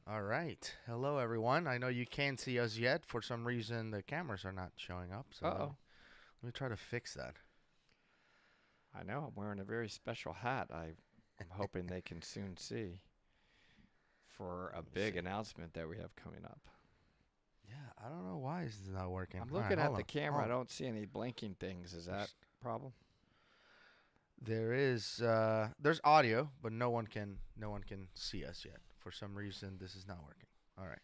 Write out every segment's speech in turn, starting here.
All right. Hello, everyone. I know you can't see us yet. For some reason, the cameras are not showing up. So Uh-oh. let me try to fix that. I know. I'm wearing a very special hat. I'm hoping they can soon see for a big announcement that we have coming up. Yeah, I don't know why this is not working. I'm All right, looking hold at the on. camera. I Hold on. don't see any blinking things. Is that a problem? There's audio, but no one can see us yet. For some reason, this is not working. All right.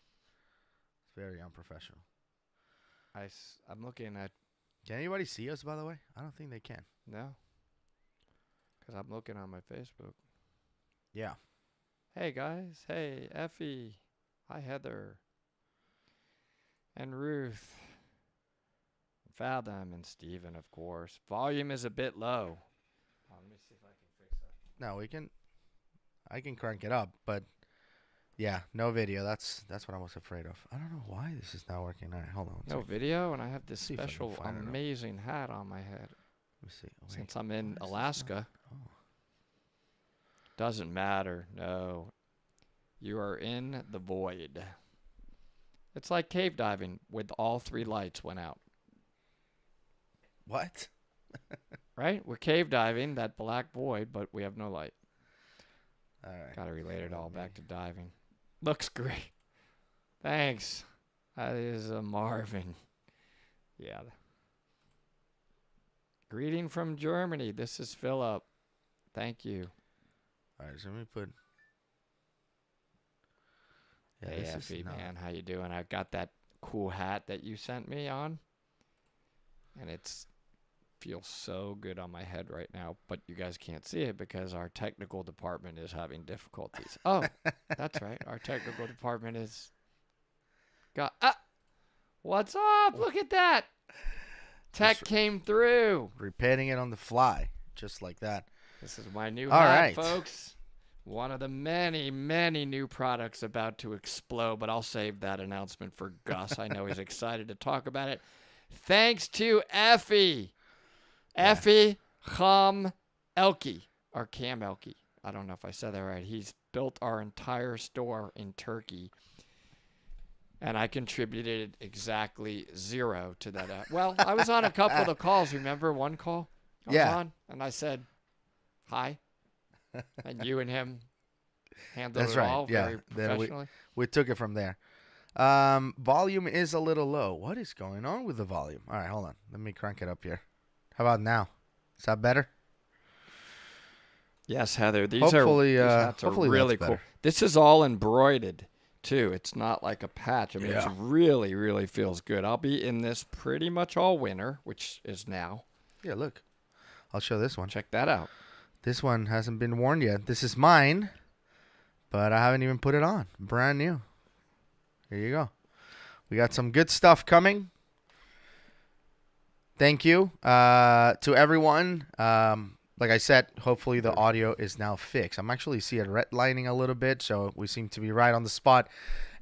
It's very unprofessional. I'm looking at Can anybody see us, by the way? I don't think they can. no, because I'm looking on my Facebook. Yeah. Hey guys. Hey Effie. Hi Heather. And Ruth. Fathom and Steven, of course. Volume is a bit low. Let me see if I can fix that. No, I can crank it up, but yeah, no video. That's what I was afraid of. I don't know why this is not working. All right, hold on. No video, and I have this See if I can special, find it. amazing hat on my head. Let me see. Wait, Since I'm in why is this Alaska, not- Oh. doesn't matter. No, you are in the void. It's like cave diving with all three lights went out. What? Right? We're cave diving, that black void, but we have no light. All right. Gotta relate it all back to diving. Looks great. Thanks. That is a Marvin. Yeah. Greeting from Germany. This is Philip. Thank you. All right, so let me put. Yeah, Hey, this is Effie, not- man. How you doing? I've got that cool hat that you sent me on. And it's feels so good on my head right now, but you guys can't see it because our technical department is having difficulties. Oh, that's right. Our technical department is what's up? Look at that. Tech Just came through. repairing it on the fly, just like that. This is my new All hat, right. folks. One of the many, many new products about to explode, but I'll save that announcement for Gus. I know he's excited to talk about it. Thanks to Effie. Yeah. Effie Ham Elke, or Cam Elke. I don't know if I said that right. He's built our entire store in Turkey, and I contributed exactly 0 to that. Well, I was on a couple of the calls. Remember one call I was Yeah. on? And I said, hi. And you and him handled That's it right. all Yeah. very Then professionally. we took it from there. Volume is a little low. What is going on with the volume? All right, hold on. Let me crank it up here. How about now? Is that better? Yes, Heather. These Hopefully, hats are hopefully really that's cool. better. This is all embroidered, too. It's not like a patch. I mean, Yeah. it really, really feels good. I'll be in this pretty much all winter, which is now. Yeah, look. I'll show this one. Check that out. This one hasn't been worn yet. This is mine, but I haven't even put it on. Brand new. Here you go. We got some good stuff coming. Thank you to everyone. Like I said, hopefully the audio is now fixed. I'm actually seeing redlining a little bit, so we seem to be right on the spot.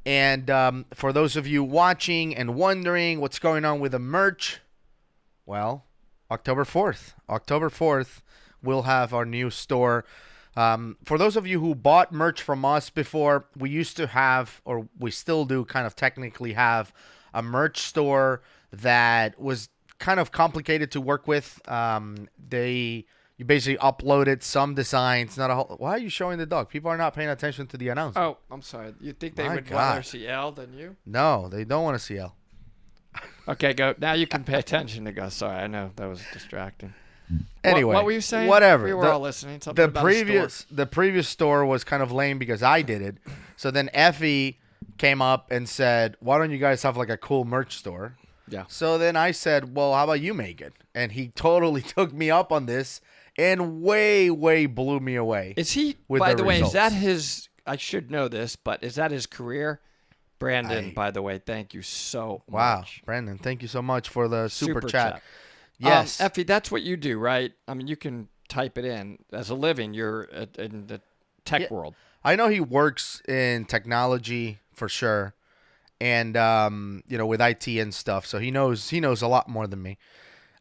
And for those of you watching and wondering what's going on with the merch, well, October 4th, we'll have our new store. For those of you who bought merch from us before, we used to have, or we still do kind of technically have, a merch store that was kind of complicated to work with. You basically uploaded some designs, not a whole. Why are you showing the dog? People are not paying attention to the announcement. Oh, I'm sorry. You think they My would God. rather see L than you? No, they don't want to see L. Okay, go. Now you can pay attention to Gus. Sorry, I know that was distracting. Anyway, what were you saying? whatever. We were all listening. Something about a store. The previous store was kind of lame because I did it. So then Effie came up and said, "Why don't you guys have like a cool merch store?" Yeah. So then I said, "Well, how about you make it?" And he totally took me up on this and way blew me away. Is he, with by the the way, is that results. his, I should know this, but is that his career? Brandon, by the way, thank you so Wow, much. Brandon, thank you so much for the super chat. chat. Yes. Effie, that's what you do, right? I mean, you can type it in. As a living, you're in the tech world. I know he works in technology for sure, and with IT and stuff. So he knows a lot more than me.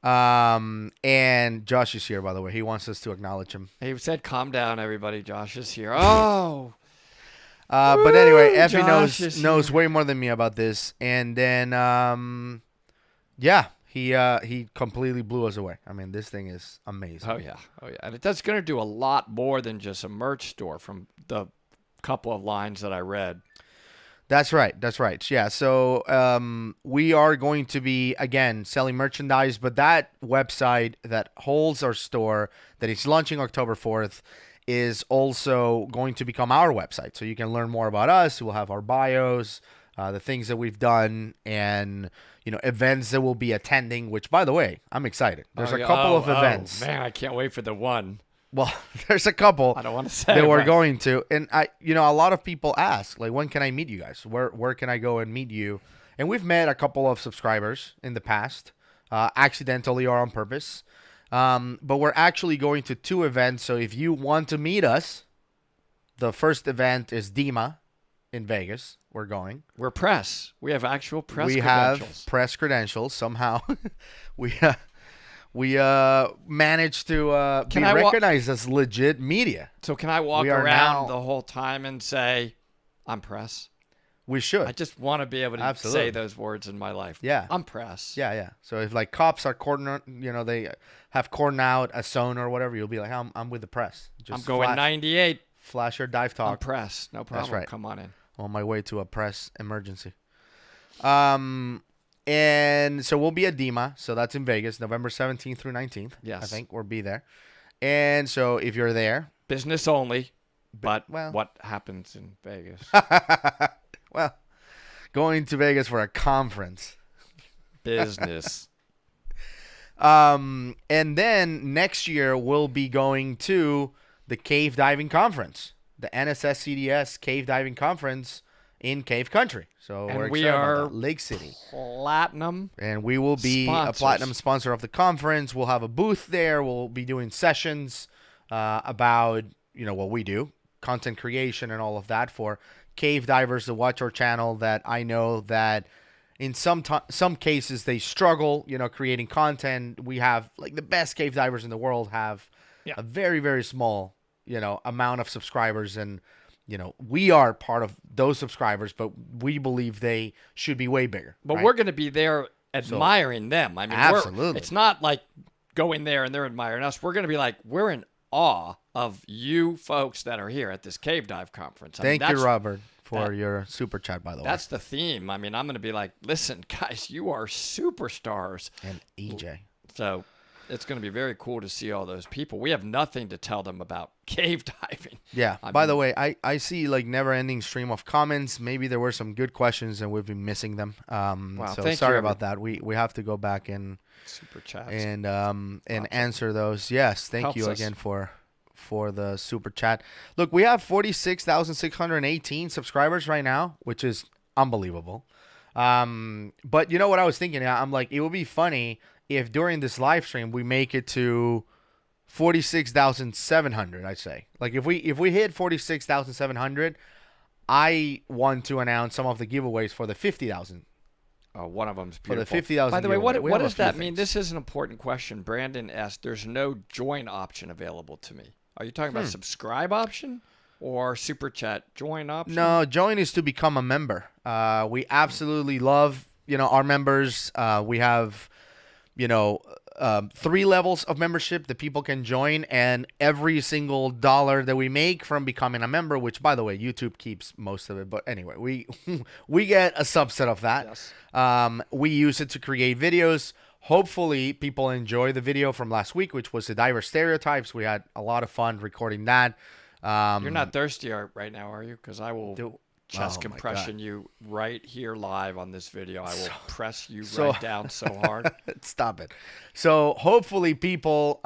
And Josh is here, by the way. He wants us to acknowledge him. He said, "Calm down, everybody. Josh is here." Oh, But anyway, Woo, Effie Josh is knows here. way more than me about this. And then, yeah, he completely blew us away. I mean, this thing is amazing. Oh yeah, and it's going to do a lot more than just a merch store from the couple of lines that I read. That's right. That's right. Yeah. So we are going to be, again, selling merchandise, but that website that holds our store that is launching October 4th is also going to become our website. So you can learn more about us. We'll have our bios, the things that we've done, and events that we'll be attending, which, by the way, I'm excited. There's Oh, a yeah. couple Oh, of events. Oh, man, I can't wait for the one. Well, there's a couple I don't want to say that we're but- going to, and a lot of people ask, like, when can I meet you guys? Where can I go and meet you? And we've met a couple of subscribers in the past, accidentally or on purpose. But we're actually going to 2 events. So if you want to meet us, the first event is DEMA in Vegas. We're going. We're press. We have actual press We credentials. have press credentials. Somehow, we managed to be Can I recognized as legit media. So can I walk We are around now- the whole time and say, I'm press? We should. I just want to be able to Absolutely. say those words in my life. Yeah. I'm press. Yeah, yeah. So if like cops are they have cordoned out a zone or whatever, you'll be like, I'm with the press. I'm Just going 98. flash your dive I'm talk press. No problem. right. Come on in. on my way to a press emergency. And so we'll be at DEMA. So that's in Vegas, November 17th through 19th. Yes. I think we'll be there. And so if you're there, Business only. But well. what happens in Vegas? well, going to Vegas for a conference. Business. And then next year we'll be going to the Cave Diving Conference, the NSSCDS Cave Diving Conference in Cave Country. So And we're we excited are about that. Lake City. Platinum. And we will be Sponsors. a platinum sponsor of the conference. We'll have a booth there. We'll be doing sessions about what we do, content creation and all of that for cave divers that watch our channel that I know that in some cases they struggle, creating content. We have like the best cave divers in the world have a very, very small, amount of subscribers, and we are part of those subscribers, but we believe they should be way bigger. But right? we're going to be there admiring them. I mean, Absolutely. It's not like going there and they're admiring us. We're going to be like, we're in awe of you folks that are here at this cave dive conference. I mean, Thank you, that's- Robert, for your super chat, by the way. That's the theme. I mean, I'm going to be like, listen, guys, you are superstars. And EJ. So it's going to be very cool to see all those people. We have nothing to tell them about cave diving. Yeah. I By mean- the way, I see like never-ending stream of comments. Maybe there were some good questions and we've been missing them. So thank sorry you, about that. We have to go back and Super chats. answer those. Yes. Thank Helps you us. again for the super chat. Look, we have 46,618 subscribers right now, which is unbelievable. But you know what I was thinking? I'm like, it would be funny if during this live stream we make it to 46,700, I'd say. Like if we hit 46,700, I want to announce some of the giveaways for the 50,000. One of them's For beautiful. the 50,000 By the way, giveaway. We what have a does few that mean? things. This is an important question. Brandon asked, there's no join option available to me. Are you talking about subscribe option or super chat join option? No, join is to become a member. We absolutely love, our members. We have, 3 levels of membership that people can join, and every single dollar that we make from becoming a member, which by the way, YouTube keeps most of it. But anyway, we get a subset of that. Yes. We use it to create videos. Hopefully people enjoy the video from last week, which was the diver stereotypes. We had a lot of fun recording that. You're not thirsty right now, are you? Because I will chest Oh, my compression you right here live on this video. I will press you so- right down so hard. Stop it. So hopefully people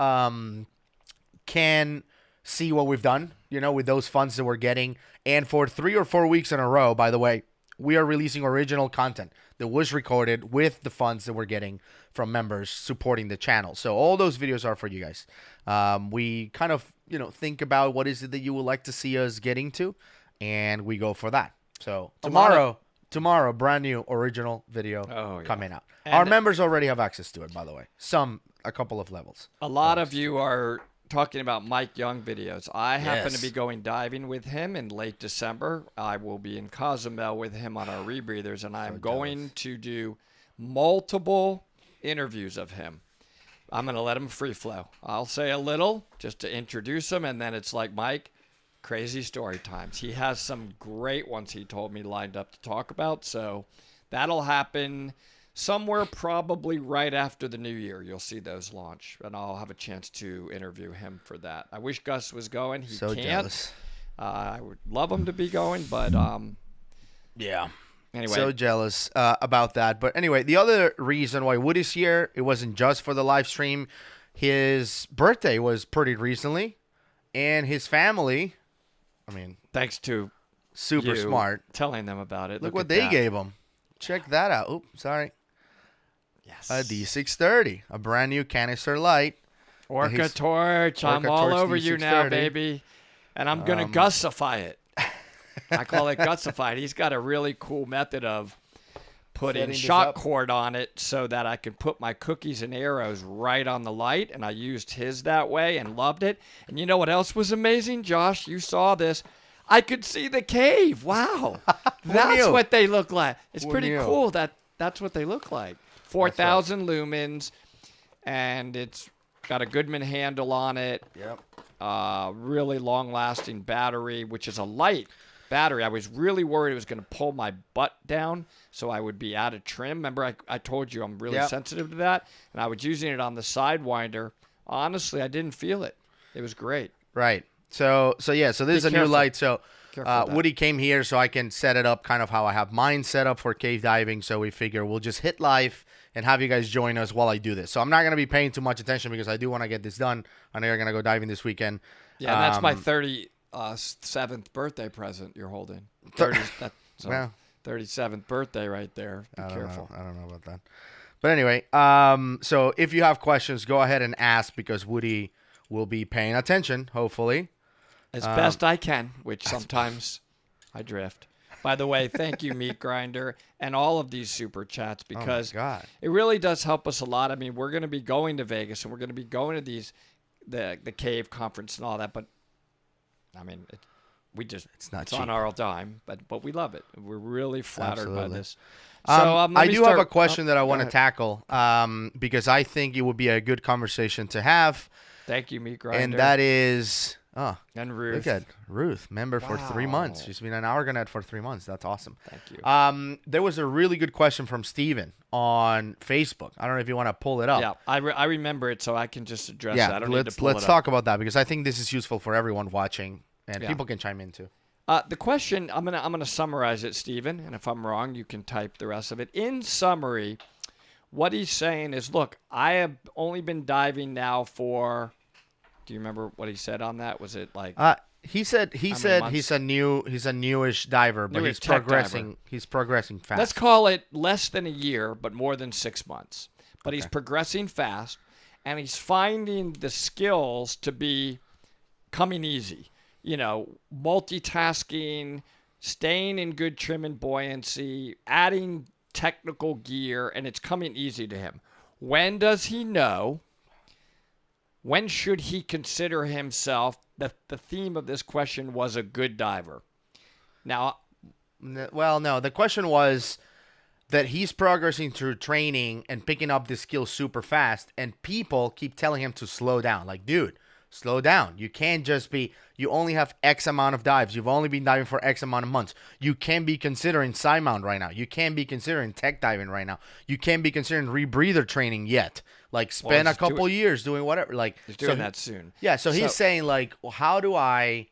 can see what we've done, with those funds that we're getting. And for 3 or 4 weeks in a row, by the way, we are releasing original content that was recorded with the funds that we're getting from members supporting the channel. So all those videos are for you guys. We kind of, think about what is it that you would like to see us getting to, and we go for that. So tomorrow, brand new original video coming out. And our members already have access to it, by the way. A couple of levels. A lot of you are talking about Mike Young videos. I happen to Yes. be going diving with him in late December. I will be in Cozumel with him on our rebreathers, and I'm going to do multiple interviews of him. I'm going to let him free flow. I'll say a little just to introduce him, and then it's like, Mike, crazy story times. He has some great ones he told me lined up to talk about, so that'll happen somewhere probably right after the new year. You'll see those launch, and I'll have a chance to interview him for that. I wish Gus was going. He So can't. jealous. I would love him to be going, but Yeah. anyway. So jealous about that. But anyway, the other reason why Woody's here, it wasn't just for the live stream. His birthday was pretty recently, and his family, I mean, Thanks to super you smart. telling them about it. Look at what they that. gave him. Check that out. Oops, sorry. Yes. A D630, a brand new canister light. Orca His- Torch. I'm Orca all Torch over you now, D630. baby. And I'm going to gussify it. I call it gussified. He's got a really cool method of putting Setting this shock up. cord on it so that I can put my cookies and arrows right on the light. And I used his that way and loved it. And you know what else was amazing, Josh? You saw this. I could see the cave. Wow. That's knew? what they look like. It's Who pretty knew? cool that's what they look like. 4,000 lumens. And it's got a Goodman handle on it. Yep. Really long-lasting battery, which is a light battery. I was really worried it was going to pull my butt down, so I would be out of trim. Remember, I told you I'm really Yep. sensitive to that, and I was using it on the Sidewinder. Honestly, I didn't feel it. It was great. Right. So this is a new careful. light. So Careful with that. Woody came here so I can set it up kind of how I have mine set up for cave diving. So we figure we'll just hit live and have you guys join us while I do this. So I'm not going to be paying too much attention because I do want to get this done. I know you're going to go diving this weekend. Yeah, and that's my Um, 37th birthday present you're holding. 30, so Well. 37th birthday right there. Be I don't careful. know. I don't know about that. But anyway, so if you have questions, go ahead and ask because Woody will be paying attention, hopefully. As best I can, which sometimes I drift. By the way, thank you, Meat Grinder, and all of these super chats because God. it really does help us a lot. I mean, we're going to be going to Vegas and we're going to be going to the cave conference and all that, but I mean, it's not on cheap. our dime, but we love it. We're really flattered by Absolutely. this. So let I me do have a start- question that I go want to ahead. tackle because I think it would be a good conversation to have, Thank you, Meat Grinder. and that is and Ruth. look at Ruth, member for 3 months. Wow. She's been an Hourglass for 3 months. That's awesome. Thank you. There was a really good question from Steven on Facebook. I don't know if you want to pull it up. Yeah, I remember it, so I can just address that. I don't need to pull let's it up. talk about that because I think this is useful for everyone watching, and Yeah. people can chime in too. The question, I'm gonna summarize it, Stephen, and if I'm wrong, you can type the rest of it. In summary, what he's saying is, look, I have only been diving now for. Do you remember what he said on that? Was it like? He said months? he's a newish diver, but Newish he's tech progressing. He's progressing fast. Let's call it less than a year, but more than 6 months. But he's progressing fast, and he's finding the skills to be coming easy. You know, multitasking, staying in good trim and buoyancy, adding technical gear, and it's coming easy to him. When does he know? When should he consider himself, the theme of this question was a good diver? Now, Well, no. The question was that he's progressing through training and picking up the skills super fast, and people keep telling him to slow down. Like, dude, slow down. You can't just be. You only have X amount of dives. You've only been diving for X amount of months. You can't be considering side mount right now. You can't be considering tech diving right now. You can't be considering rebreather training yet. Like, spend a he's couple years doing whatever. Like, he's doing that soon. Yeah, so he's saying like, well, how do I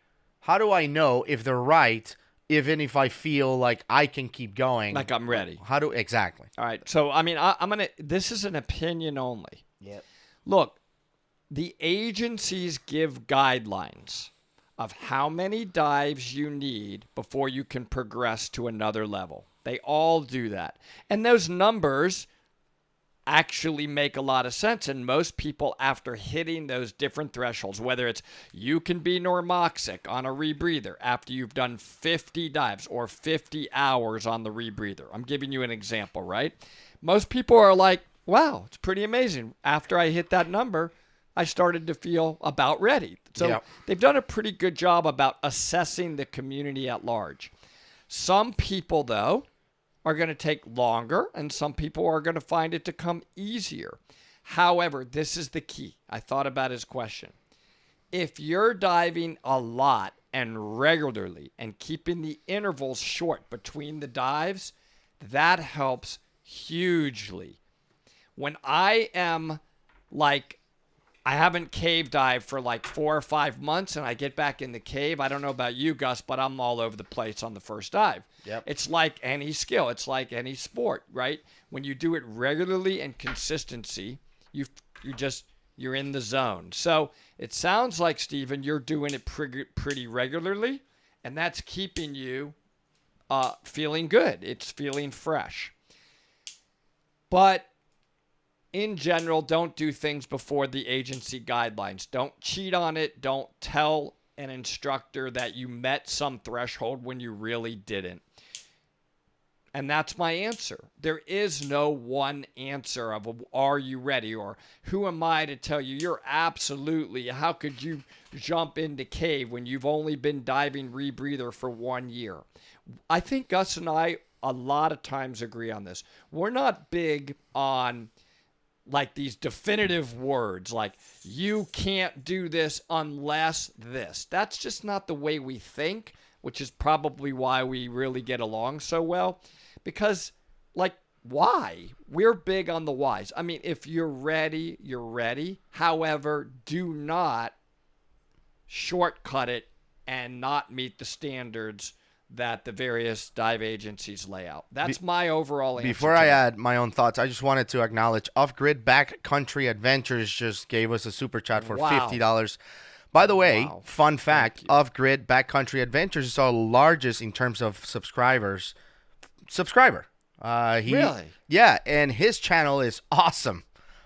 know if they're right, even if I feel like I can keep going? Like I'm ready. Exactly? All right. So, I mean, I'm going to, this is an opinion only. Yep. Look, the agencies give guidelines of how many dives you need before you can progress to another level. They all do that. And those numbers actually make a lot of sense. And most people, after hitting those different thresholds, whether it's you can be normoxic on a rebreather after you've done 50 dives or 50 hours on the rebreather. I'm giving you an example, right? Most people are like, wow, it's pretty amazing. After I hit that number, I started to feel about ready. So they've done a pretty good job about assessing the community at large. Some people, though, are going to take longer, and some people are going to find it to come easier. However, this is the key. I thought about his question. If you're diving a lot and regularly and keeping the intervals short between the dives, that helps hugely. When I am like, I haven't cave dived for like 4 or 5 months and I get back in the cave. I don't know about you, Gus, but I'm all over the place on the first dive. Yep. It's like any skill. It's like any sport, right? When you do it regularly and consistency, you're in the zone. So it sounds like, Stephen, you're doing it pretty regularly, and that's keeping you feeling good. It's feeling fresh. But in general, don't do things before the agency guidelines. Don't cheat on it. Don't tell an instructor that you met some threshold when you really didn't. And that's my answer. There is no one answer of, are you ready? Or who am I to tell you you're absolutely, how could you jump into cave when you've only been diving rebreather for 1 year? I think Gus and I a lot of times agree on this. We're not big on like these definitive words like you can't do this unless this. That's just not the way we think, which is probably why we really get along so well. Because, like, why? We're big on the whys. I mean, if you're ready, you're ready. However, do not shortcut it and not meet the standards that the various dive agencies lay out. That's my overall answer. Before I add my own thoughts, I just wanted to acknowledge Off-Grid Backcountry Adventures just gave us a super chat for $50. By the way, fun fact, Off-Grid Backcountry Adventures is our largest in terms of subscriber. Really? Yeah, and his channel is awesome,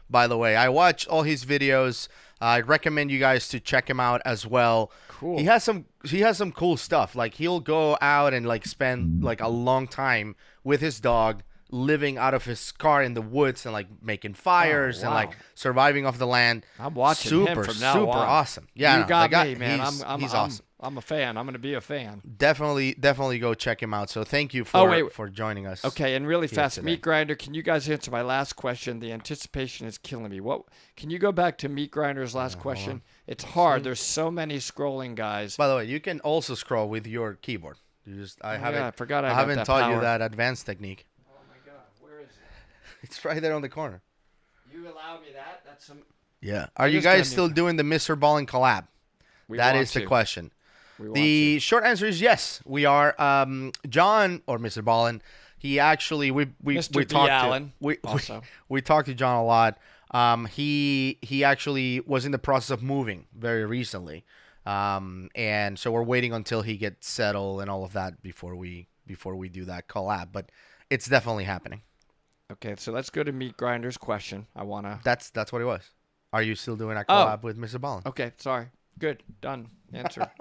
by the way. I watch all his videos. I recommend you guys to check him out as well. Cool. He has some cool stuff. Like he'll go out and like spend like a long time with his dog, living out of his car in the woods and like making fires and like surviving off the land. I'm watching him from now on. Super awesome. Yeah, you got me, man. He's awesome. I'm a fan. I'm going to be a fan. Definitely go check him out. So thank you for joining us. Okay, and really fast, Meat Grinder, can you guys answer my last question? The anticipation is killing me. What? Can you go back to Meat Grinder's last question? It's hard. There's so many scrolling guys. By the way, you can also scroll with your keyboard. I forgot I haven't got taught power. you that advanced technique. Oh my God, where is it? It's right there on the corner. You allowed me that? That's some. Yeah. Are you guys still doing the Mr. Ballin collab? That is the question. The short answer is yes, we are. John or Mr. Ballin, he actually we talked to John a lot. He actually was in the process of moving very recently, and so we're waiting until he gets settled and all of that before we do that collab. But it's definitely happening. Okay, so let's go to Meat Grinder's question. That's what it was. Are you still doing a collab with Mr. Ballin? Okay, sorry. Good, done. Answer.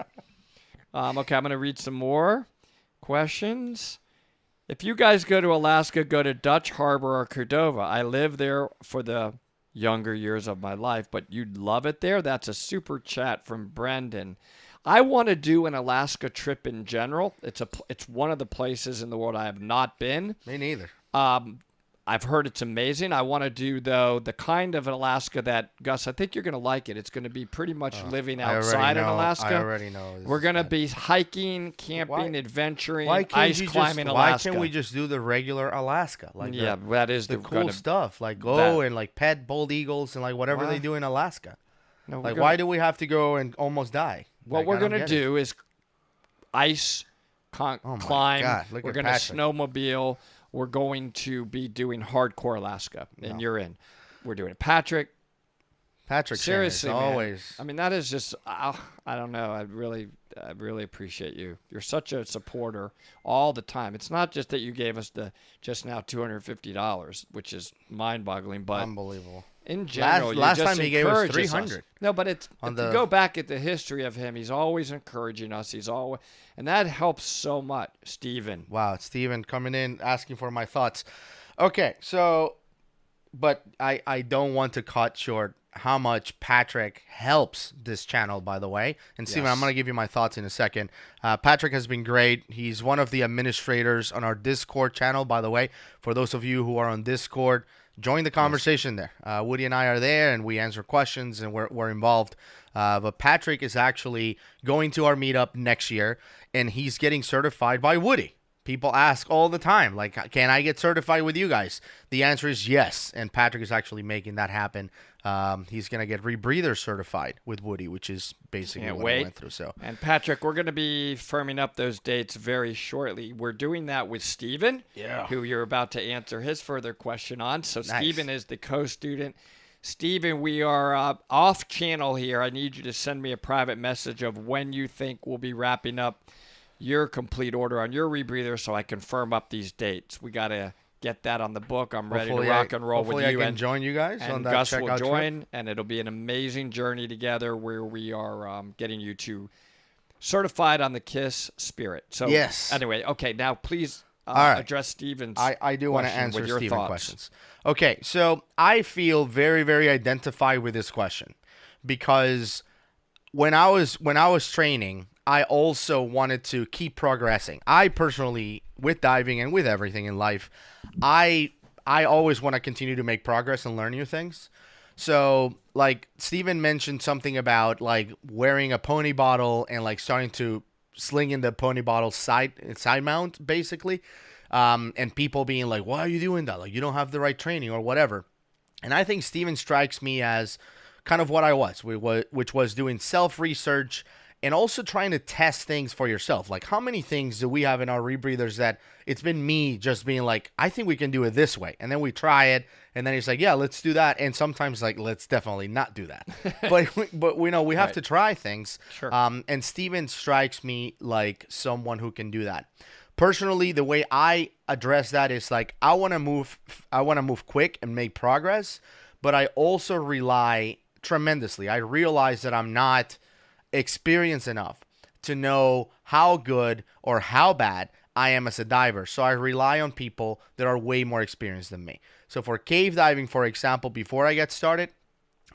Okay, I'm going to read some more questions. If you guys go to Alaska, go to Dutch Harbor or Cordova. I lived there for the younger years of my life, but you'd love it there. That's a super chat from Brendan. I want to do an Alaska trip in general. It's one of the places in the world I have not been. Me neither. I've heard it's amazing. I want to do, though, the kind of Alaska that, Gus, I think you're going to like it. It's going to be pretty much living outside in Alaska. I already know. We're going to be hiking, camping, adventuring, ice climbing Alaska. Why can't we just do the regular Alaska? Like that is the cool stuff. Like go and like pet bald eagles and like whatever they do in Alaska. No, like why do we have to go and almost die? What we're going to do is ice climb. We're going to snowmobile. We're going to be doing hardcore Alaska, and you're in. We're doing it. Patrick, seriously, man. Always. I mean, that is just, I don't know. I really appreciate you. You're such a supporter all the time. It's not just that you gave us just now $250, which is mind-boggling, but unbelievable. In general, last time he gave us $300. No, but if you go back at the history of him, he's always encouraging us. And that helps so much. Steven. Wow, Steven coming in asking for my thoughts. Okay, so, but I don't want to cut short how much Patrick helps this channel, by the way. And Steven, I'm Yes. going to give you my thoughts in a second. Patrick has been great. He's one of the administrators on our Discord channel, by the way. For those of you who are on Discord, join the conversation there. Woody and I are there, and we answer questions, and we're involved. But Patrick is actually going to our meetup next year, and he's getting certified by Woody. People ask all the time, like, can I get certified with you guys? The answer is yes, and Patrick is actually making that happen. He's going to get Rebreather certified with Woody, which is basically what I went through. So, And Patrick, we're going to be firming up those dates very shortly. We're doing that with Steven, who you're about to answer his further question on. So Nice. Steven is the co-student. Steven, we are off channel here. I need you to send me a private message of when you think we'll be wrapping up your complete order on your rebreather so I can firm up these dates. We got to get that on the book. I'm ready to rock and roll with hopefully you. I can join you guys and on that Gus will checkout join, trip. and it'll be an amazing journey together where we are getting you to certified on the KISS spirit. So Yes. Anyway, okay, now please All right. address Steven's I do want to question answer with your Steven thoughts. questions. Okay, so I feel very, very identified with this question because when I was training, I also wanted to keep progressing. I personally, with diving and with everything in life, I always want to continue to make progress and learn new things. So, like, Steven mentioned something about, like, wearing a pony bottle and, like, starting to sling in the pony bottle side mount, basically. And people being like, why are you doing that? Like, you don't have the right training or whatever. And I think Steven strikes me as kind of what I was, which was doing self-research and also trying to test things for yourself. Like, how many things do we have in our rebreathers that it's been me just being like, I think we can do it this way. And then we try it. And then he's like, yeah, let's do that. And sometimes, like, let's definitely not do that. but we know we have to try things. Sure. And Steven strikes me like someone who can do that. Personally, the way I address that is like, I want to move quick and make progress, but I also rely tremendously. I realize that I'm not experienced enough to know how good or how bad I am as a diver. So I rely on people that are way more experienced than me. So for cave diving, for example, before I get started,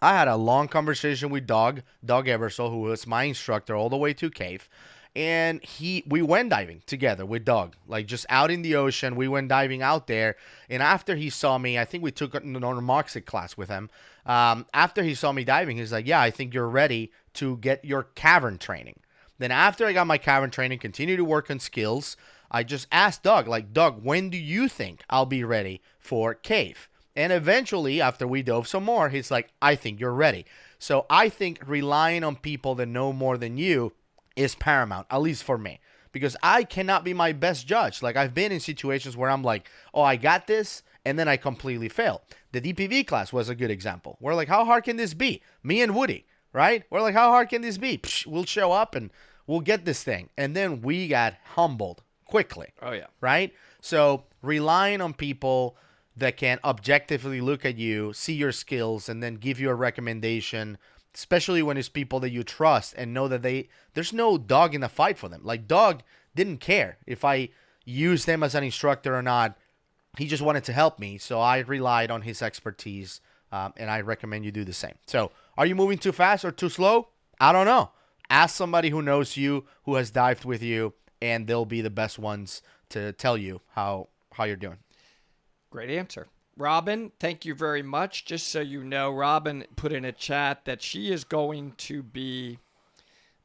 I had a long conversation with Doug Eversole, who was my instructor all the way to cave. And we went diving together with Doug, like just out in the ocean. We went diving out there. And after he saw me, I think we took an normoxic class with him. After he saw me diving, he's like, yeah, I think you're ready to get your cavern training. Then after I got my cavern training, continue to work on skills, I just asked Doug, like, Doug, when do you think I'll be ready for cave? And eventually, after we dove some more, he's like, I think you're ready. So I think relying on people that know more than you is paramount, at least for me, because I cannot be my best judge. Like, I've been in situations where I'm like, oh, I got this, and then I completely fail. The DPV class was a good example. We're like, how hard can this be? Me and Woody, right? We're like, how hard can this be? Psh, we'll show up and we'll get this thing. And then we got humbled quickly. Oh, yeah. Right? So relying on people that can objectively look at you, see your skills, and then give you a recommendation, especially when it's people that you trust and know that there's no dog in the fight for them. Like, Doug didn't care if I used him as an instructor or not. He just wanted to help me, so I relied on his expertise, and I recommend you do the same. So, are you moving too fast or too slow? I don't know. Ask somebody who knows you, who has dived with you, and they'll be the best ones to tell you how you're doing. Great answer. Robin, thank you very much. Just so you know, Robin put in a chat that she is going to be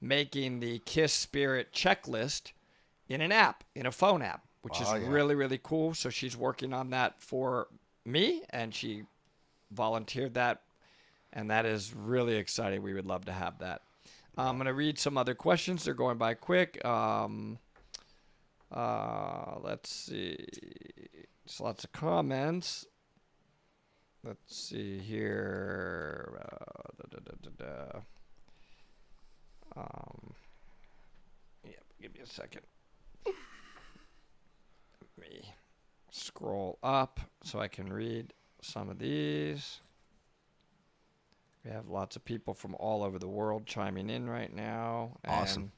making the KISS Spirit checklist in an app, in a phone app, which is really, really cool. So she's working on that for me, and she volunteered that, and that is really exciting. We would love to have that. I'm going to read some other questions. They're going by quick. Let's see. There's lots of comments. Let's see here. Give me a second. Let me scroll up so I can read some of these. We have lots of people from all over the world chiming in right now. Awesome. And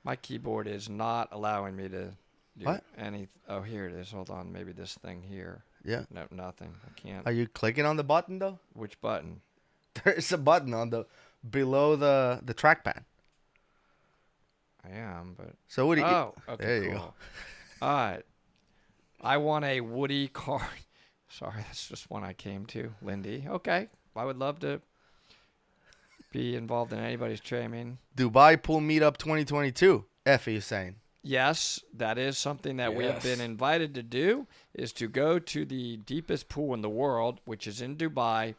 my keyboard is not allowing me to do any. Oh, here it is. Hold on. Maybe this thing here. Yeah. No, nothing. I can't. Are you clicking on the button, though? Which button? There's a button on the below the trackpad. I am, but So what do you? oh, okay, There you cool. go. All right, I want a Woody card. Sorry, that's just one I came to, Lindy. Okay, I would love to be involved in anybody's training. Dubai Pool Meetup 2022. Effie is saying. Yes, that is something that we have been Yes. invited to do, is to go to the deepest pool in the world, which is in Dubai,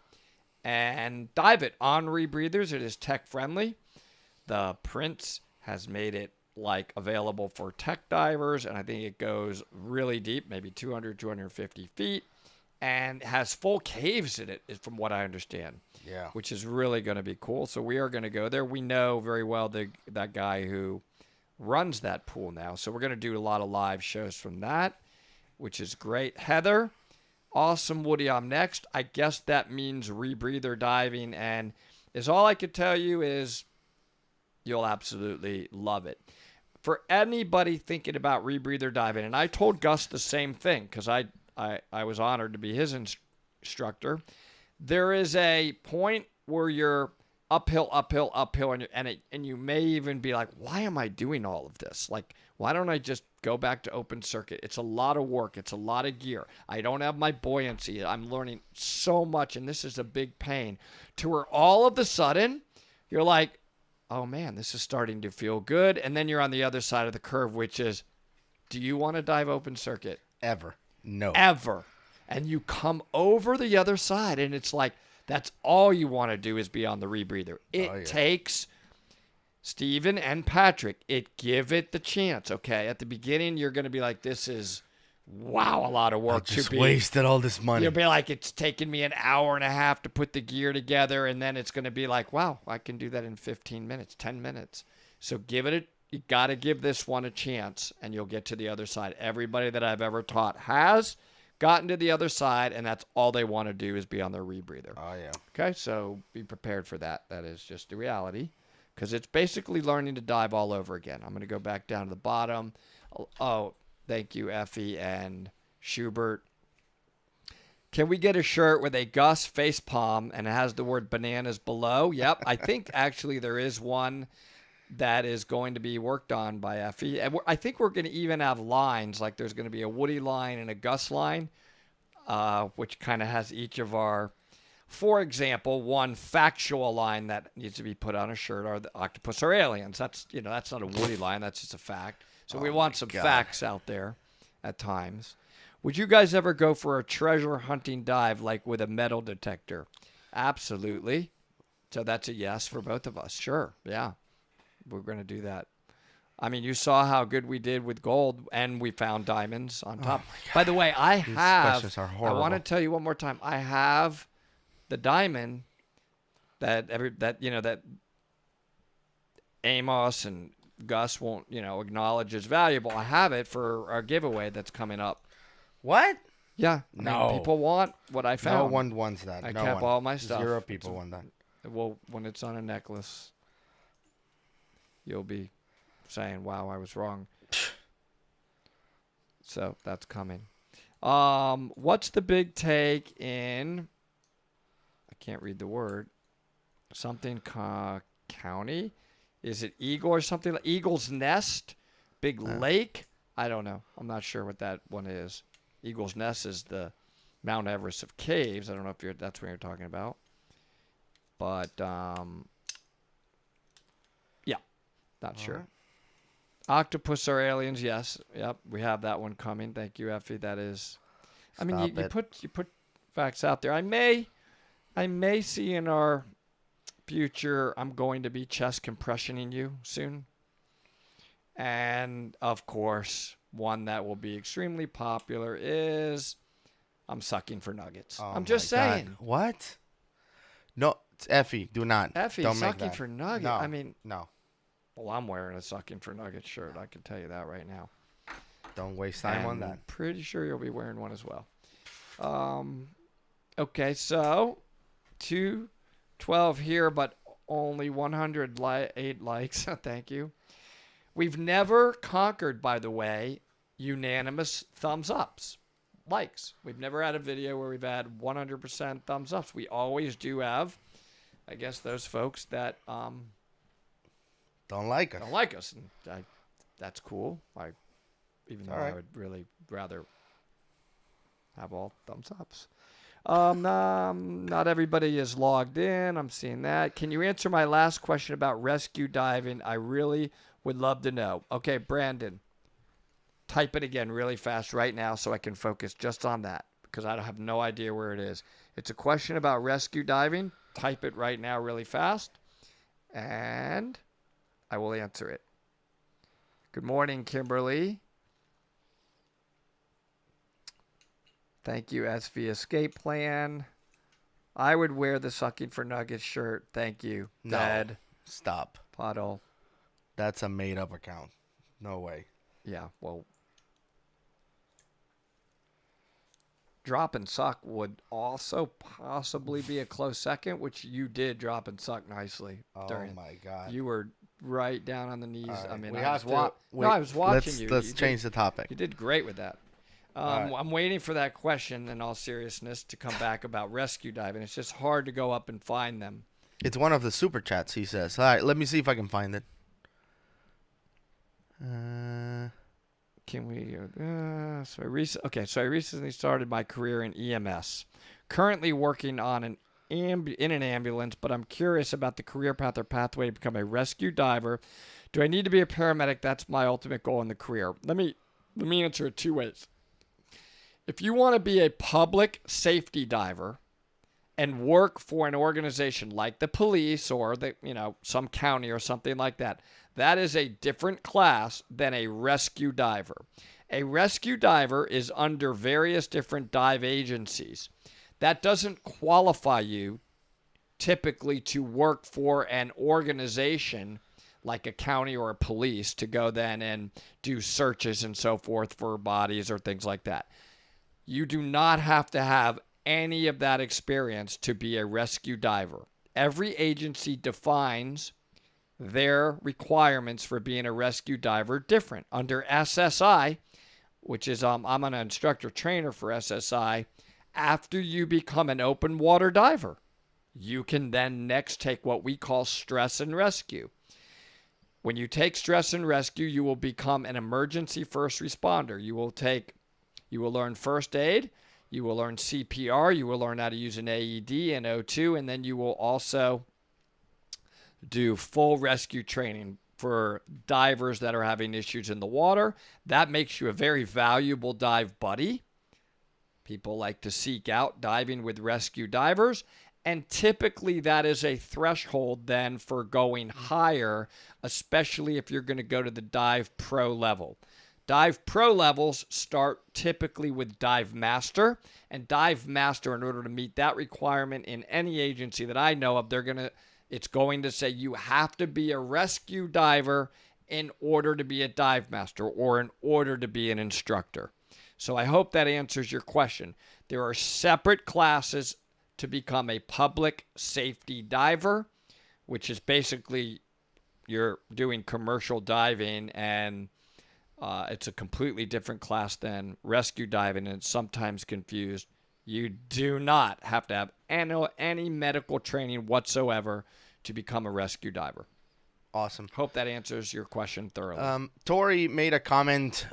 and dive it on rebreathers. It is tech friendly. The Prince has made it like available for tech divers, and I think it goes really deep, maybe 200, 250 feet, and has full caves in it, from what I understand. Yeah. Which is really going to be cool. So we are going to go there. We know very well that guy who runs that pool now. So we're going to do a lot of live shows from that, which is great. Heather, awesome, Woody, I'm next. I guess that means rebreather diving, and is all I could tell you is you'll absolutely love it. For anybody thinking about rebreather diving, and I told Gus the same thing because I was honored to be his instructor. There is a point where you're uphill, and you may even be like, why am I doing all of this? Like, why don't I just go back to open circuit? It's a lot of work. It's a lot of gear. I don't have my buoyancy. I'm learning so much, and this is a big pain. To where all of a sudden, you're like, oh man, this is starting to feel good. And then you're on the other side of the curve, which is, do you want to dive open circuit? Ever. No. Ever. And you come over the other side, and it's like, that's all you want to do is be on the rebreather. It takes Steven and Patrick. Give it the chance, okay? At the beginning, you're going to be like, this is, wow, a lot of work. I just wasted all this money. You'll be like, it's taken me an hour and a half to put the gear together, and then it's going to be like, wow, I can do that in 15 minutes, 10 minutes. So you got to give this one a chance, and you'll get to the other side. Everybody that I've ever taught has gotten to the other side, and that's all they want to do is be on their rebreather. Oh, yeah. Okay, so be prepared for that. That is just the reality, because it's basically learning to dive all over again. I'm going to go back down to the bottom. Oh, thank you, Effie and Schubert. Can we get a shirt with a Gus face palm and it has the word bananas below? Yep, I think actually there is one that is going to be worked on by Effie. And I think we're going to even have lines, like there's going to be a Woody line and a Gus line, which kind of has each of our, for example, one factual line that needs to be put on a shirt are the octopus are aliens. That's not a Woody line. That's just a fact. So we want some facts out there at times. Would you guys ever go for a treasure hunting dive like with a metal detector? Absolutely. So that's a yes for both of us. Sure. Yeah. We're going to do that. I mean, you saw how good we did with gold, and we found diamonds on top. By the way, These questions are I horrible. want to tell you one more time. I have the diamond that Amos and Gus won't, acknowledge as valuable. I have it for our giveaway that's coming up. What? Yeah. No. People want what I found. No one wants that. I no kept one. all my stuff. 0 people want that. Well, when it's on a necklace, you'll be saying, wow, I was wrong. So that's coming. What's the big take in, I can't read the word, something county? Is it Eagle or something? Like Eagle's Nest? Big Lake? I don't know. I'm not sure what that one is. Eagle's Nest is the Mount Everest of caves. I don't know if that's what you're talking about. But, yeah, not sure. Right. Octopus are aliens, yes. Yep, we have that one coming. Thank you, Effie. That is, I mean, you put facts out there. I may see in our future, I'm going to be chest compressioning you soon. And, of course, one that will be extremely popular is I'm sucking for nuggets. Oh I'm just saying. God. What? No, it's Effie, do not. Effie, Don't sucking make that. for nuggets. No, I mean, no. well, I'm wearing a sucking for nuggets shirt. I can tell you that right now. Don't waste time on And that. Pretty sure you'll be wearing one as well. Okay, so 212 here, but only 108 likes. Thank you. We've never conquered, by the way, unanimous thumbs ups, likes. We've never had a video where we've had 100% thumbs ups. We always do have I guess those folks that Don't like us. don't like us, and that's cool. Even though All I right. would really rather have all thumbs ups. Not everybody is logged in. I'm seeing that. Can you answer my last question about rescue diving? I really would love to know. Okay, Brandon, type it again really fast right now so I can focus just on that because I have no idea where it is. It's a question about rescue diving. Type it right now really fast, and I will answer it. Good morning, Kimberly. Thank you, SV Escape Plan. I would wear the Sucking for Nuggets shirt. Thank you. No. Dad. Stop. Puddle. That's a made-up account. No way. Yeah, well. Drop and Suck would also possibly be a close second, which you did drop and suck nicely. Oh, my God. You were right down on the knees. Right. I mean, We I have was, to, no, I was watching you. Let's You change the topic. You did great with that. Right. I'm waiting for that question, in all seriousness, to come back about rescue diving. It's just hard to go up and find them. It's one of the super chats, he says. All right, let me see if I can find it. Can we? So I recently started my career in EMS. Currently working on in an ambulance, but I'm curious about the career path or pathway to become a rescue diver. Do I need to be a paramedic? That's my ultimate goal in the career. Let me answer it two ways. If you want to be a public safety diver and work for an organization like the police or some county or something like that, that is a different class than a rescue diver. A rescue diver is under various different dive agencies. That doesn't qualify you typically to work for an organization like a county or a police to go then and do searches and so forth for bodies or things like that. You do not have to have any of that experience to be a rescue diver. Every agency defines their requirements for being a rescue diver different. Under SSI, which is I'm an instructor trainer for SSI, after you become an open water diver, you can then next take what we call stress and rescue. When you take stress and rescue, you will become an emergency first responder. You will learn first aid, you will learn CPR, you will learn how to use an AED and O2, and then you will also do full rescue training for divers that are having issues in the water. That makes you a very valuable dive buddy. People like to seek out diving with rescue divers, and typically that is a threshold then for going higher, especially if you're going to go to the dive pro level. Dive pro levels start typically with dive master, and dive master, in order to meet that requirement in any agency that I know of, it's going to say you have to be a rescue diver in order to be a dive master or in order to be an instructor. So I hope that answers your question. There are separate classes to become a public safety diver, which is basically you're doing commercial diving, and it's a completely different class than rescue diving, and it's sometimes confused. You do not have to have any medical training whatsoever to become a rescue diver. Awesome. Hope that answers your question thoroughly. Tori made a comment.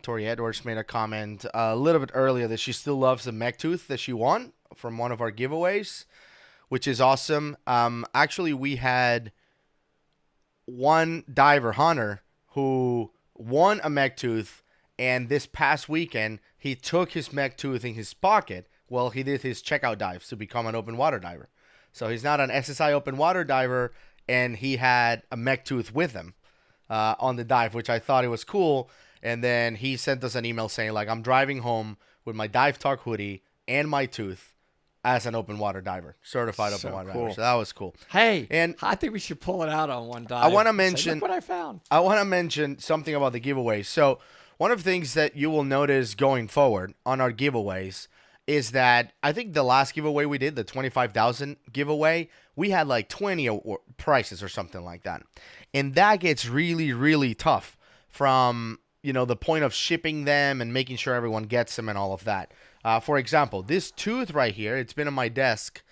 Tori Edwards made a comment a little bit earlier that she still loves the mech tooth that she won from one of our giveaways, which is awesome. Actually, we had one diver, Hunter, who won a mech tooth, and this past weekend he took his mech tooth in his pocket while he did his checkout dives to become an open water diver. So he's not an SSI open water diver, and he had a mech tooth with him on the dive, which I thought it was cool. And then he sent us an email saying, like, I'm driving home with my Dive Talk hoodie and my tooth as an open water diver, certified open water diver. So that was cool. Hey, and I think we should pull it out on one dive. I want to mention look what I found. I want to mention something about the giveaways. So one of the things that you will notice going forward on our giveaways is that I think the last giveaway we did, the 25,000 giveaway, we had like 20 prizes or something like that. And that gets really, really tough from, the point of shipping them and making sure everyone gets them and all of that. For example, this tooth right here, it's been on my desk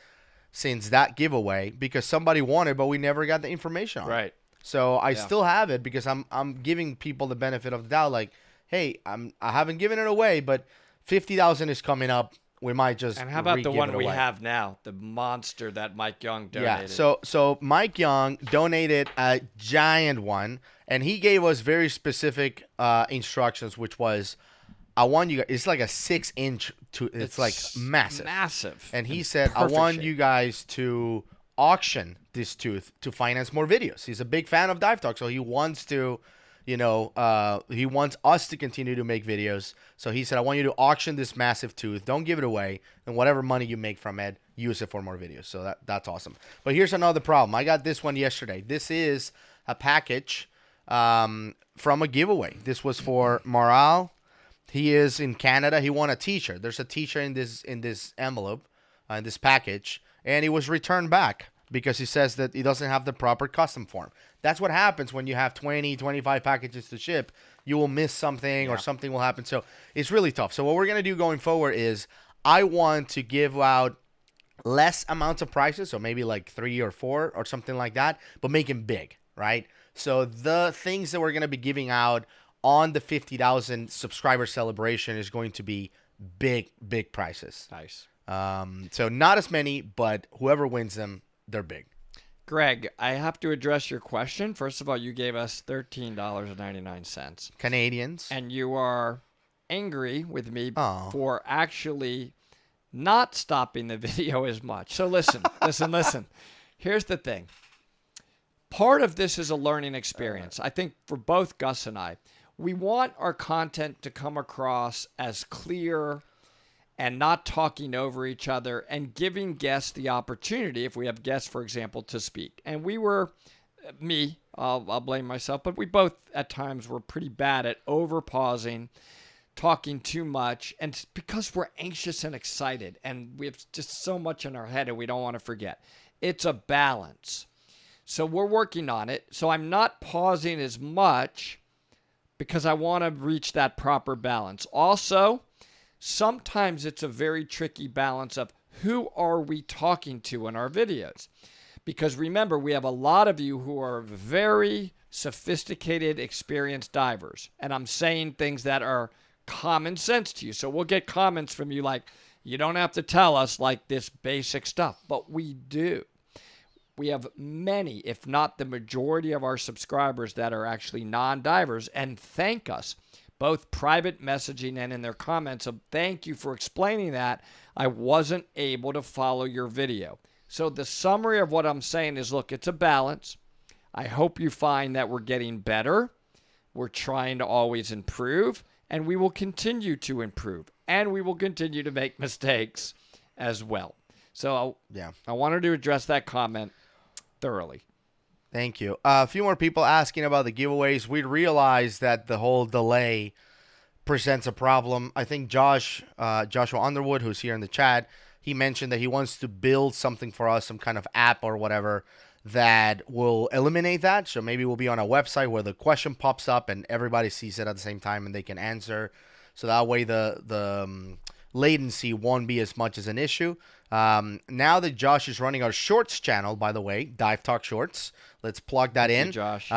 since that giveaway because somebody won it, but we never got the information on it. Right. So I Yeah. still have it because I'm giving people the benefit of the doubt. Like, hey, I haven't given it away, but 50,000 is coming up. We might just And how about the re-give one it we away. have now, the monster that Mike Young donated? Yeah. So Mike Young donated a giant one, and he gave us very specific instructions, which was, I want you guys. It's like a 6-inch. It's like massive. Massive. And he in said, I perfect want shape. you guys to auction this tooth to finance more videos. He's a big fan of Dive Talk, so he wants to, he wants us to continue to make videos. So he said, I want you to auction this massive tooth. Don't give it away. And whatever money you make from it, use it for more videos. So that's awesome. But here's another problem. I got this one yesterday. This is a package from a giveaway. This was for Morale. He is in Canada. He won a T-shirt. There's a T-shirt in this envelope, in this package, and it was returned back because he says that he doesn't have the proper custom form. That's what happens when you have 20, 25 packages to ship. You will miss something or something will happen. So it's really tough. So what we're going to do going forward is I want to give out less amounts of prices, so maybe like 3 or 4 or something like that, but make them big, right? So the things that we're going to be giving out on the 50,000 subscriber celebration is going to be big prices. Nice. So not as many, but whoever wins them, they're big. Greg, I have to address your question. First of all, you gave us $13.99. Canadians. And you are angry with me Oh. for actually not stopping the video as much. So listen. Here's the thing. Part of this is a learning experience. I think for both Gus and I, we want our content to come across as clear and not talking over each other and giving guests the opportunity, if we have guests, for example, to speak. And I'll blame myself, but we both at times were pretty bad at over pausing, talking too much, and it's because we're anxious and excited and we have just so much in our head and we don't want to forget. It's a balance. So we're working on it. So I'm not pausing as much because I want to reach that proper balance. Also, sometimes it's a very tricky balance of who are we talking to in our videos? Because remember, we have a lot of you who are very sophisticated, experienced divers. And I'm saying things that are common sense to you. So we'll get comments from you like, you don't have to tell us like this basic stuff, but we do. We have many, if not the majority of our subscribers that are actually non-divers and thank us, both private messaging and in their comments of thank you for explaining that. I wasn't able to follow your video. So the summary of what I'm saying is, look, it's a balance. I hope you find that we're getting better. We're trying to always improve, and we will continue to improve, and we will continue to make mistakes as well. So I wanted to address that comment thoroughly. Thank you. A few more people asking about the giveaways. We realized that the whole delay presents a problem. I think Joshua Underwood, who's here in the chat, he mentioned that he wants to build something for us, some kind of app or whatever that will eliminate that. So maybe we'll be on a website where the question pops up and everybody sees it at the same time and they can answer. So that way the latency won't be as much as an issue. Now that Josh is running our shorts channel, by the way, Dive Talk Shorts, let's plug that in. Josh.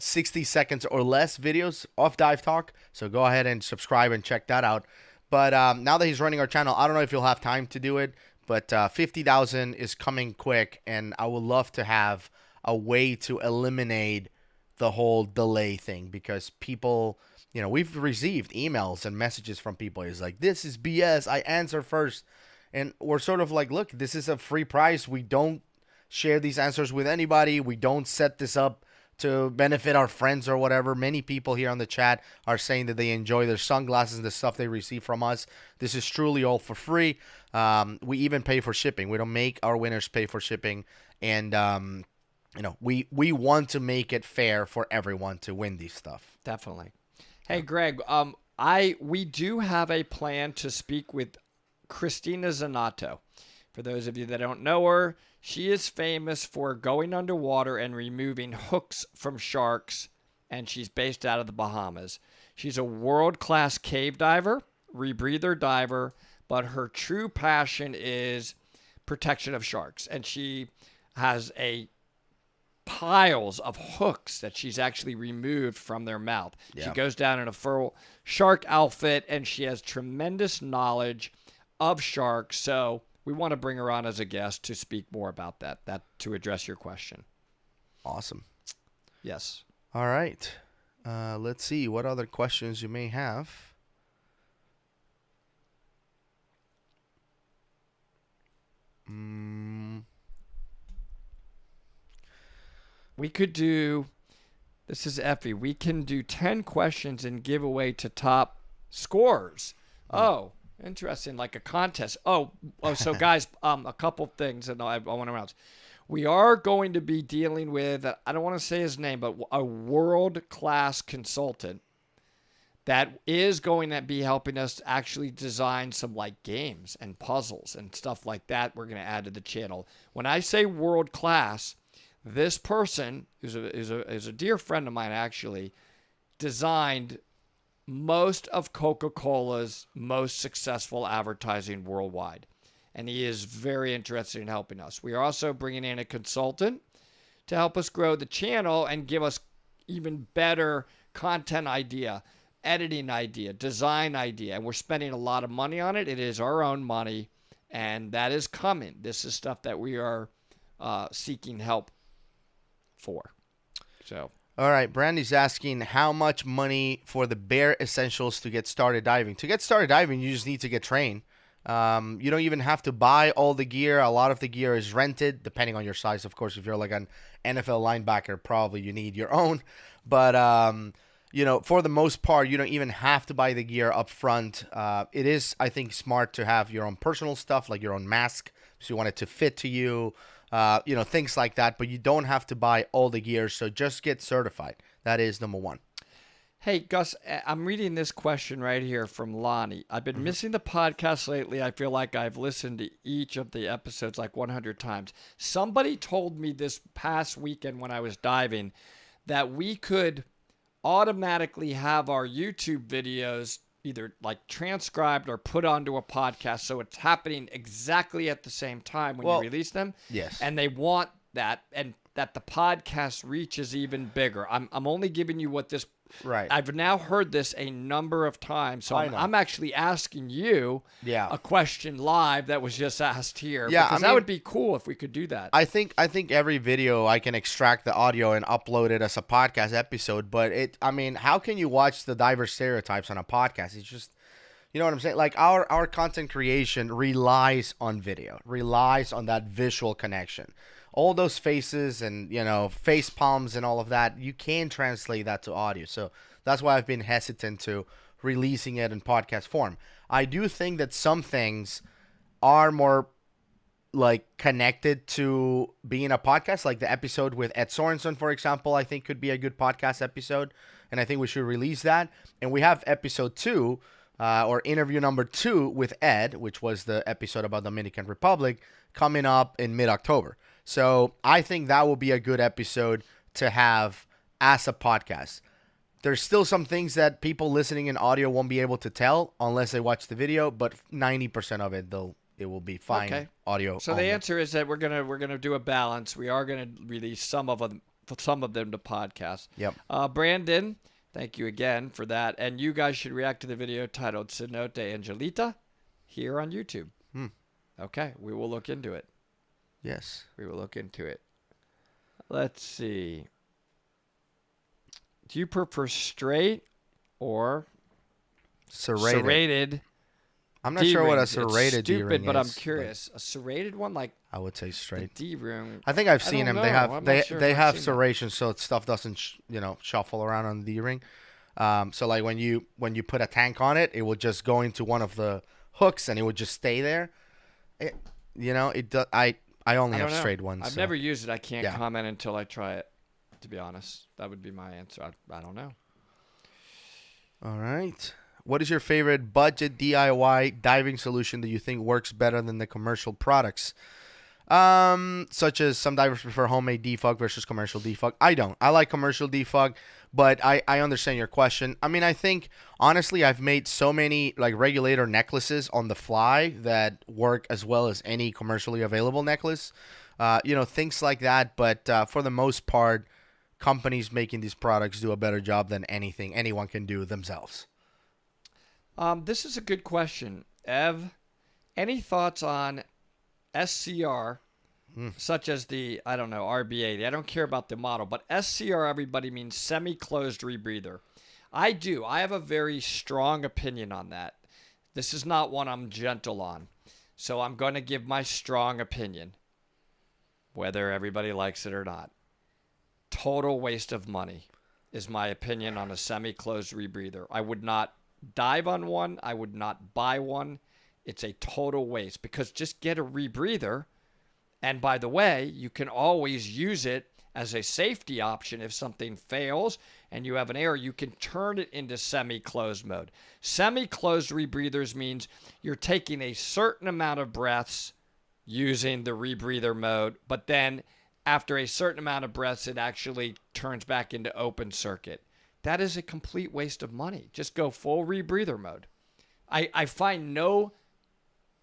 60 seconds or less videos of Dive Talk. So go ahead and subscribe and check that out. But now that he's running our channel, I don't know if you'll have time to do it, but 50,000 is coming quick, and I would love to have a way to eliminate the whole delay thing because people, we've received emails and messages from people. It's like, this is BS. I answer first. And we're sort of like, look, this is a free prize. We don't share these answers with anybody. We don't set this up to benefit our friends or whatever. Many people here on the chat are saying that they enjoy their sunglasses and the stuff they receive from us. This is truly all for free. We even pay for shipping. We don't make our winners pay for shipping. And, we want to make it fair for everyone to win these stuff. Definitely. Hey, Greg, we do have a plan to speak with Christina Zanato. For those of you that don't know her, she is famous for going underwater and removing hooks from sharks, and she's based out of the Bahamas. She's a world-class cave diver, rebreather diver, but her true passion is protection of sharks. And she has piles of hooks that she's actually removed from their mouth. Yeah. She goes down in a full shark outfit, and she has tremendous knowledge of sharks. So we want to bring her on as a guest to speak more about that to address your question. Awesome. Yes. All right. Let's see what other questions you may have. We could do, this is Effie, we can do 10 questions and give away to top scorers. Oh, interesting, like a contest. Oh, so guys, a couple things, and I want to announce. We are going to be dealing with, I don't want to say his name, but a world-class consultant that is going to be helping us actually design some like games and puzzles and stuff like that we're going to add to the channel. When I say world-class, this person is a dear friend of mine, actually, designed most of Coca-Cola's most successful advertising worldwide. And he is very interested in helping us. We are also bringing in a consultant to help us grow the channel and give us even better content idea, editing idea, design idea. And we're spending a lot of money on it. It is our own money, and that is coming. This is stuff that we are seeking help for. So, all right, Brandy's asking how much money for the bare essentials to get started diving. To get started diving, you just need to get trained. You don't even have to buy all the gear. A lot of the gear is rented, depending on your size. Of course, if you're like an NFL linebacker, probably you need your own. But for the most part, you don't even have to buy the gear up front. It is, I think, smart to have your own personal stuff, like your own mask, so you want it to fit to you. Things like that, but you don't have to buy all the gear, so just get certified. That is number one. Hey, Gus, I'm reading this question right here from Lonnie. I've been missing the podcast lately. I feel like I've listened to each of the episodes like 100 times. Somebody told me this past weekend when I was diving that we could automatically have our YouTube videos either like transcribed or put onto a podcast, so it's happening exactly at the same time when you release them. Yes. And they want that, and that the podcast reach is even bigger. I'm only giving you what this. Right. I've now heard this a number of times, so I'm actually asking you a question live that was just asked here. Yeah, because that would be cool if we could do that. I think every video I can extract the audio and upload it as a podcast episode, but how can you watch the diver stereotypes on a podcast? It's just, you know what I'm saying? Like our content creation relies on video, relies on that visual connection. All those faces and, face palms and all of that, you can translate that to audio. So that's why I've been hesitant to releasing it in podcast form. I do think that some things are more like connected to being a podcast, like the episode with Ed Sorensen, for example, I think could be a good podcast episode. And I think we should release that. And we have episode 2 or interview number 2 with Ed, which was the episode about Dominican Republic, coming up in mid-October. So I think that will be a good episode to have as a podcast. There's still some things that people listening in audio won't be able to tell unless they watch the video, but 90% of it will be fine audio. So only. The answer is that we're gonna do a balance. We are gonna release some of them to podcast. Yep. Brandon, thank you again for that. And you guys should react to the video titled Cenote Angelita here on YouTube. Okay, we will look into it. Yes. We will look into it. Let's see. Do you prefer straight or serrated? I'm not sure what a serrated D-ring is. Stupid, but I'm curious. A serrated one, like I would say straight. D-ring. I think I've seen them. They have serrations, so stuff doesn't shuffle around on the D-ring. So like when you put a tank on it, it will just go into one of the hooks and it would just stay there. I only have straight ones. I've never used it. I can't comment until I try it, to be honest. That would be my answer. I don't know. All right. What is your favorite budget DIY diving solution that you think works better than the commercial products? Such as some divers prefer homemade defog versus commercial defog. I don't. I like commercial defog, But I understand your question. I mean, I think honestly, I've made so many like regulator necklaces on the fly that work as well as any commercially available necklace. Things like that. But for the most part, companies making these products do a better job than anything anyone can do themselves. This is a good question. Ev, any thoughts on SCR, such as the, I don't know, RB80? I don't care about the model, but SCR, everybody means semi-closed rebreather. I do. I have a very strong opinion on that. This is not one I'm gentle on. So I'm going to give my strong opinion, whether everybody likes it or not. Total waste of money is my opinion on a semi-closed rebreather. I would not dive on one. I would not buy one. It's a total waste because just get a rebreather. And by the way, you can always use it as a safety option. If something fails and you have an error, you can turn it into semi-closed mode. Semi-closed rebreathers means you're taking a certain amount of breaths using the rebreather mode, but then after a certain amount of breaths, it actually turns back into open circuit. That is a complete waste of money. Just go full rebreather mode. I find no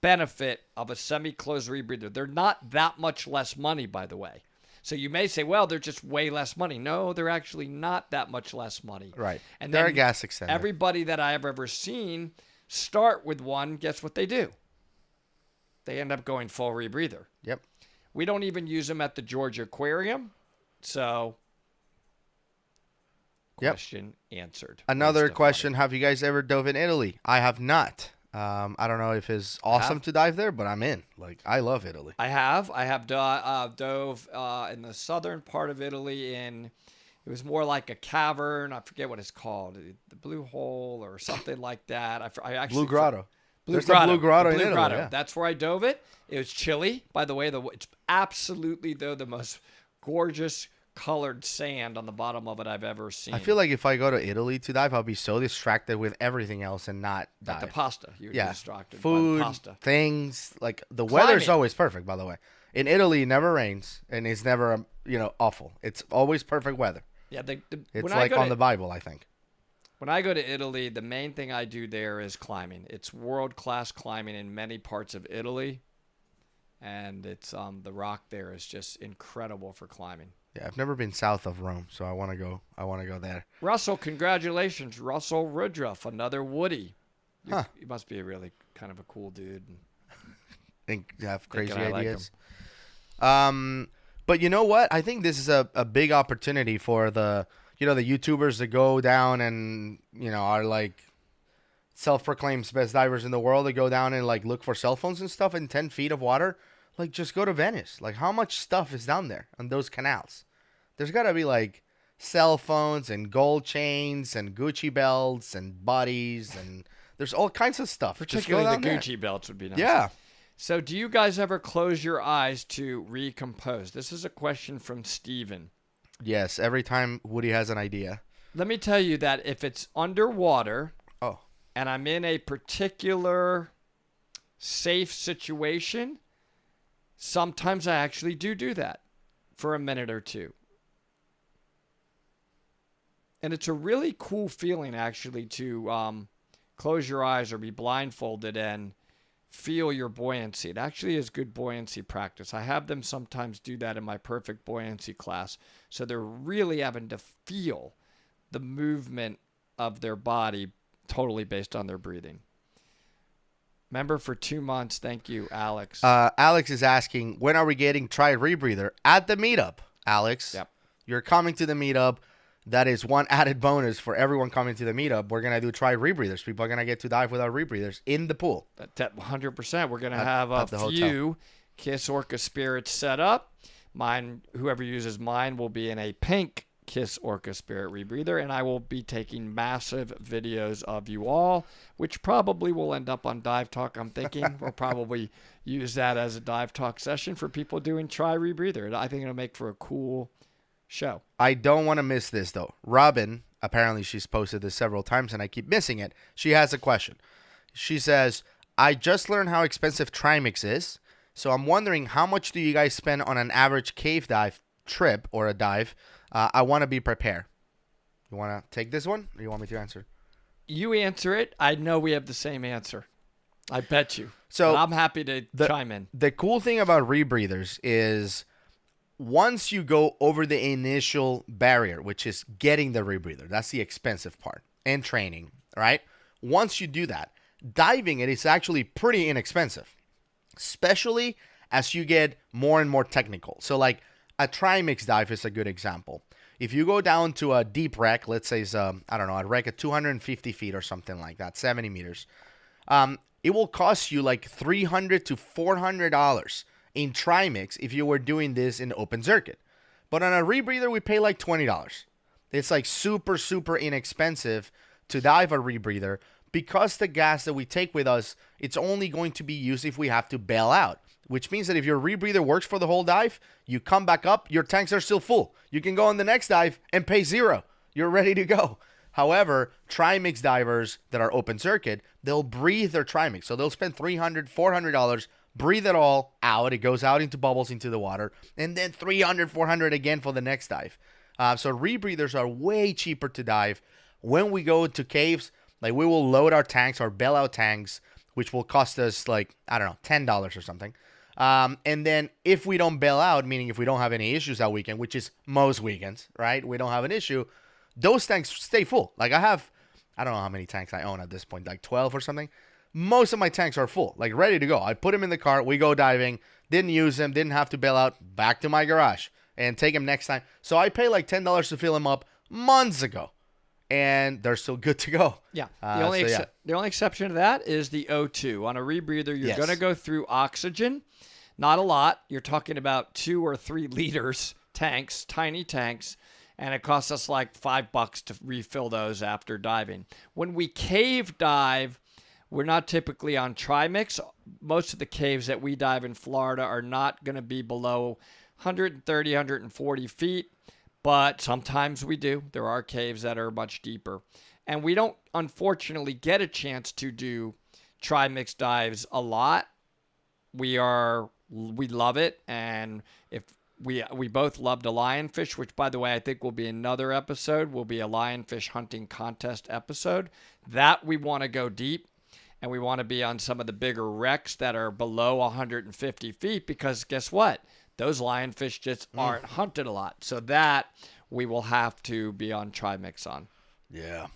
benefit of a semi-closed rebreather. They're not that much less money, by the way. So you may say, well, they're just way less money. No, they're actually not that much less money. Right. And they're then a gas extender. Everybody that I have ever seen start with one, guess what they do? They end up going full rebreather. Yep. We don't even use them at the Georgia Aquarium. So, question answered. Another question, have you guys ever dove in Italy? I have not. I don't know if it's awesome to dive there, but I'm in. Like, I love Italy. I have dove in the southern part of Italy it was more like a cavern. I forget what it's called. The Blue Hole or something like that. I actually Blue Grotto. Blue Grotto. Blue Grotto in Blue Italy. Grotto. Yeah. That's where I dove it. It was chilly, by the way. It's absolutely, though, the most gorgeous colored sand on the bottom of it I've ever seen. I feel like if I go to Italy to dive, I'll be so distracted with everything else and not dive. Like the pasta. You're distracted Food, by the pasta. things. Like, the weather's always perfect, by the way. In Italy, it never rains, and it's never, awful. It's always perfect weather. Yeah, it's like on the Bible, I think. When I go to Italy, the main thing I do there is climbing. It's world-class climbing in many parts of Italy, and it's the rock there is just incredible for climbing. Yeah, I've never been south of Rome, so I want to go. I want to go there. Russell, congratulations, Russell Woodruff, another Woody. You must be a really kind of a cool dude. Think you have crazy ideas. Like but you know what? I think this is a big opportunity for the YouTubers that go down and are like self-proclaimed best divers in the world. They go down and like look for cell phones and stuff in 10 feet of water. Like, just go to Venice. Like, how much stuff is down there on those canals? There's got to be, like, cell phones and gold chains and Gucci belts and bodies. And there's all kinds of stuff. Particularly the Gucci belts would be nice. Yeah. So, do you guys ever close your eyes to recompose? This is a question from Steven. Yes, every time Woody has an idea. Let me tell you that if it's underwater and I'm in a particular safe situation, sometimes I actually do that for a minute or two. And it's a really cool feeling, actually, to close your eyes or be blindfolded and feel your buoyancy. It actually is good buoyancy practice. I have them sometimes do that in my perfect buoyancy class. So they're really having to feel the movement of their body totally based on their breathing. Member for 2 months. Thank you, Alex. Alex is asking, when are we getting Try Rebreather? At the meetup, Alex. Yep. You're coming to the meetup. That is one added bonus for everyone coming to the meetup. We're going to do Try Rebreathers. People are going to get to dive with our rebreathers in the pool. That 100%. We're going to have a few Kiss Orca Spirits set up. Mine, whoever uses mine, will be in a pink Kiss Orca Spirit rebreather, and I will be taking massive videos of you all, which probably will end up on Dive Talk, I'm thinking. We'll probably use that as a Dive Talk session for people doing Try Rebreather. I think it'll make for a cool show. I don't want to miss this, though. Robin, apparently she's posted this several times, and I keep missing it. She has a question. She says, I just learned how expensive Trimix is, so I'm wondering how much do you guys spend on an average cave dive trip or a dive? I want to be prepared. You want to take this one, or you want me to answer? You answer it. I know we have the same answer. I bet you. So but I'm happy to chime in. The cool thing about rebreathers is once you go over the initial barrier, which is getting the rebreather, that's the expensive part, and training, right? Once you do that, diving it is actually pretty inexpensive, especially as you get more and more technical. So like a trimix dive is a good example. If you go down to a deep wreck, let's say it's I don't know, a wreck at 250 feet or something like that, 70 meters, it will cost you like $300 to $400 in trimix if you were doing this in open circuit. But on a rebreather, we pay like $20. It's like super, super inexpensive to dive a rebreather because the gas that we take with us, it's only going to be used if we have to bail out, which means that if your rebreather works for the whole dive, you come back up, your tanks are still full. You can go on the next dive and pay zero. You're ready to go. However, trimix divers that are open circuit, they'll breathe their trimix. So they'll spend $300, $400, breathe it all out. It goes out into bubbles into the water, and then $300, $400 again for the next dive. So rebreathers are way cheaper to dive. When we go to caves, like we will load our tanks, our bailout tanks, which will cost us like, I don't know, $10 or something. And then if we don't bail out, meaning if we don't have any issues that weekend, which is most weekends, right? We don't have an issue. Those tanks stay full. Like I don't know how many tanks I own at this point, like 12 or something. Most of my tanks are full, like ready to go. I put them in the car. We go diving. Didn't use them. Didn't have to bail out. Back to my garage and take them next time. So I pay like $10 to fill them up months ago, and they're still good to go. Yeah. The only exception to that is the O2. On a rebreather, you're going to go through oxygen. Not a lot. You're talking about 2 or 3 liters tanks, tiny tanks, and it costs us like $5 to refill those after diving. When we cave dive, we're not typically on trimix. Most of the caves that we dive in Florida are not going to be below 130, 140 feet, but sometimes we do. There are caves that are much deeper. And we don't, unfortunately, get a chance to do trimix dives a lot. We love it, and if we both loved a lionfish, which, by the way, I think will be another episode, will be a lionfish hunting contest episode. That we want to go deep, and we want to be on some of the bigger wrecks that are below 150 feet, because guess what? Those lionfish just aren't hunted a lot. So that we will have to be on trimix on. Yeah.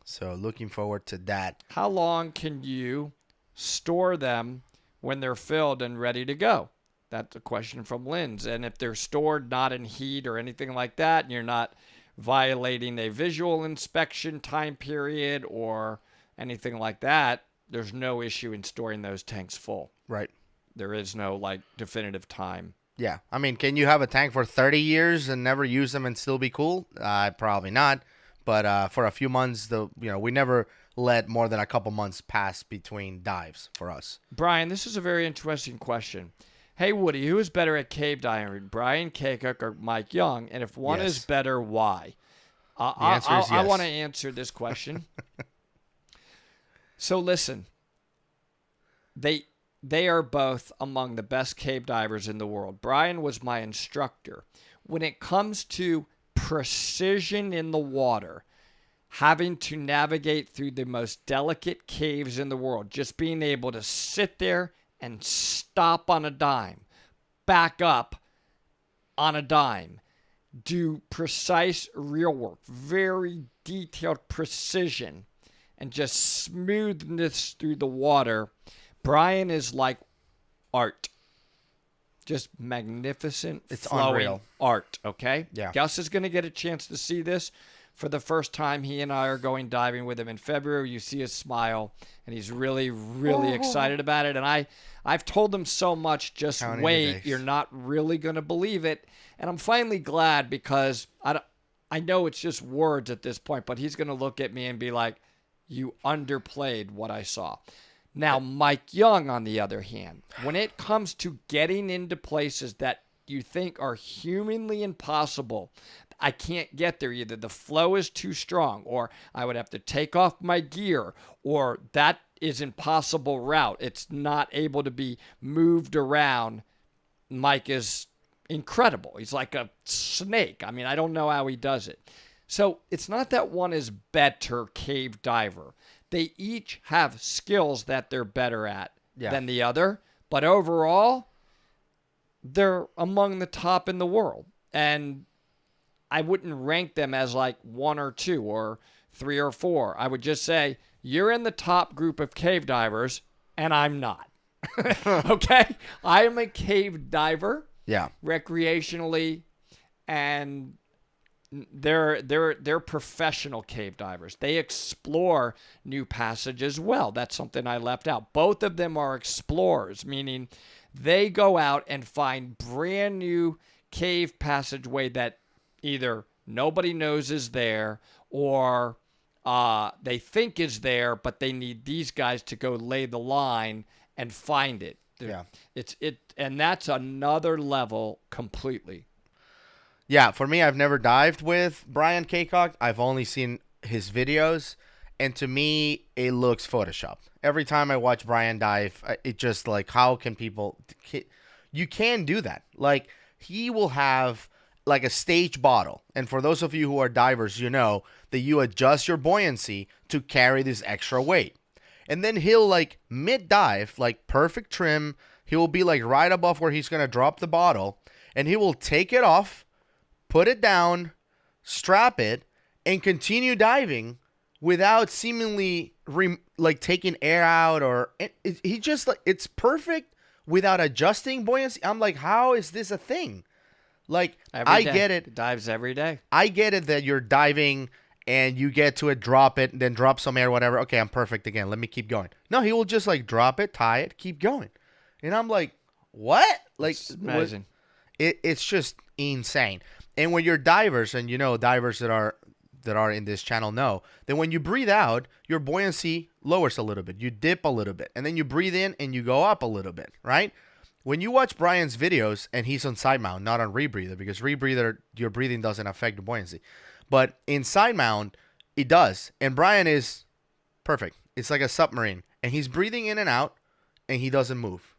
So looking forward to that. How long can you store them when they're filled and ready to go? That's a question from Lynn's. And if they're stored not in heat or anything like that, and you're not violating a visual inspection time period or anything like that, there's no issue in storing those tanks full. Right. There is no like definitive time. Yeah. I mean, can you have a tank for 30 years and never use them and still be cool? Probably not. But for a few months, we never let more than a couple months pass between dives for us. Brian, this is a very interesting question. Hey, Woody, who is better at cave diving, Brian Kakuk or Mike Young? And if one is better, why? The answer is yes. I want to answer this question. So listen, they are both among the best cave divers in the world. Brian was my instructor. When it comes to precision in the water, having to navigate through the most delicate caves in the world, just being able to sit there and stop on a dime, back up on a dime, do precise real work, very detailed precision, and just smoothness through the water. Brian is like art. Just magnificent, it's flowing unreal art, okay? Yeah. Gus is going to get a chance to see this for the first time. He and I are going diving with him in February. You see his smile, and he's really, really excited about it. And I've told him so much, just wait. You're not really going to believe it. And I'm finally glad, because I know it's just words at this point, but he's going to look at me and be like, you underplayed what I saw. Now, Mike Young, on the other hand, when it comes to getting into places that you think are humanly impossible, I can't get there. Either the flow is too strong, or I would have to take off my gear, or that is impossible route. It's not able to be moved around. Mike is incredible. He's like a snake. I mean, I don't know how he does it. So it's not that one is better cave diver. They each have skills that they're better at than the other. But overall, they're among the top in the world. And I wouldn't rank them as like 1 or 2 or 3 or 4. I would just say, you're in the top group of cave divers, and I'm not. Okay? I am a cave diver. Yeah. Recreationally, and they're professional cave divers. They explore new passages well. That's something I left out. Both of them are explorers, meaning they go out and find brand new cave passageway that either nobody knows is there or they think is there, but they need these guys to go lay the line and find it. Yeah. And that's another level completely. Yeah, for me, I've never dived with Brian Kaycock. I've only seen his videos, and to me, it looks photoshopped. Every time I watch Brian dive, it just like, how can people... You can do that. Like, he will have like a stage bottle, and for those of you who are divers, you know that you adjust your buoyancy to carry this extra weight. And then he'll like mid-dive, like perfect trim, he will be like right above where he's going to drop the bottle, and he will take it off, put it down, strap it, and continue diving without seemingly like taking air out or he just like, it's perfect without adjusting buoyancy. I'm like, how is this a thing? Like, I get it. Dives every day. I get it that you're diving and you get to it, drop it, and then drop some air, whatever. Okay, I'm perfect again. Let me keep going. No, he will just like drop it, tie it, keep going. And I'm like, what? Like, it's amazing. It's just insane. And when you're divers, and you know divers that are in this channel know that when you breathe out, your buoyancy lowers a little bit. You dip a little bit, and then you breathe in and you go up a little bit, right? When you watch Brian's videos, and he's on side mount, not on rebreather, because rebreather, your breathing doesn't affect the buoyancy. But in side mount, it does. And Brian is perfect. It's like a submarine. And he's breathing in and out, and he doesn't move.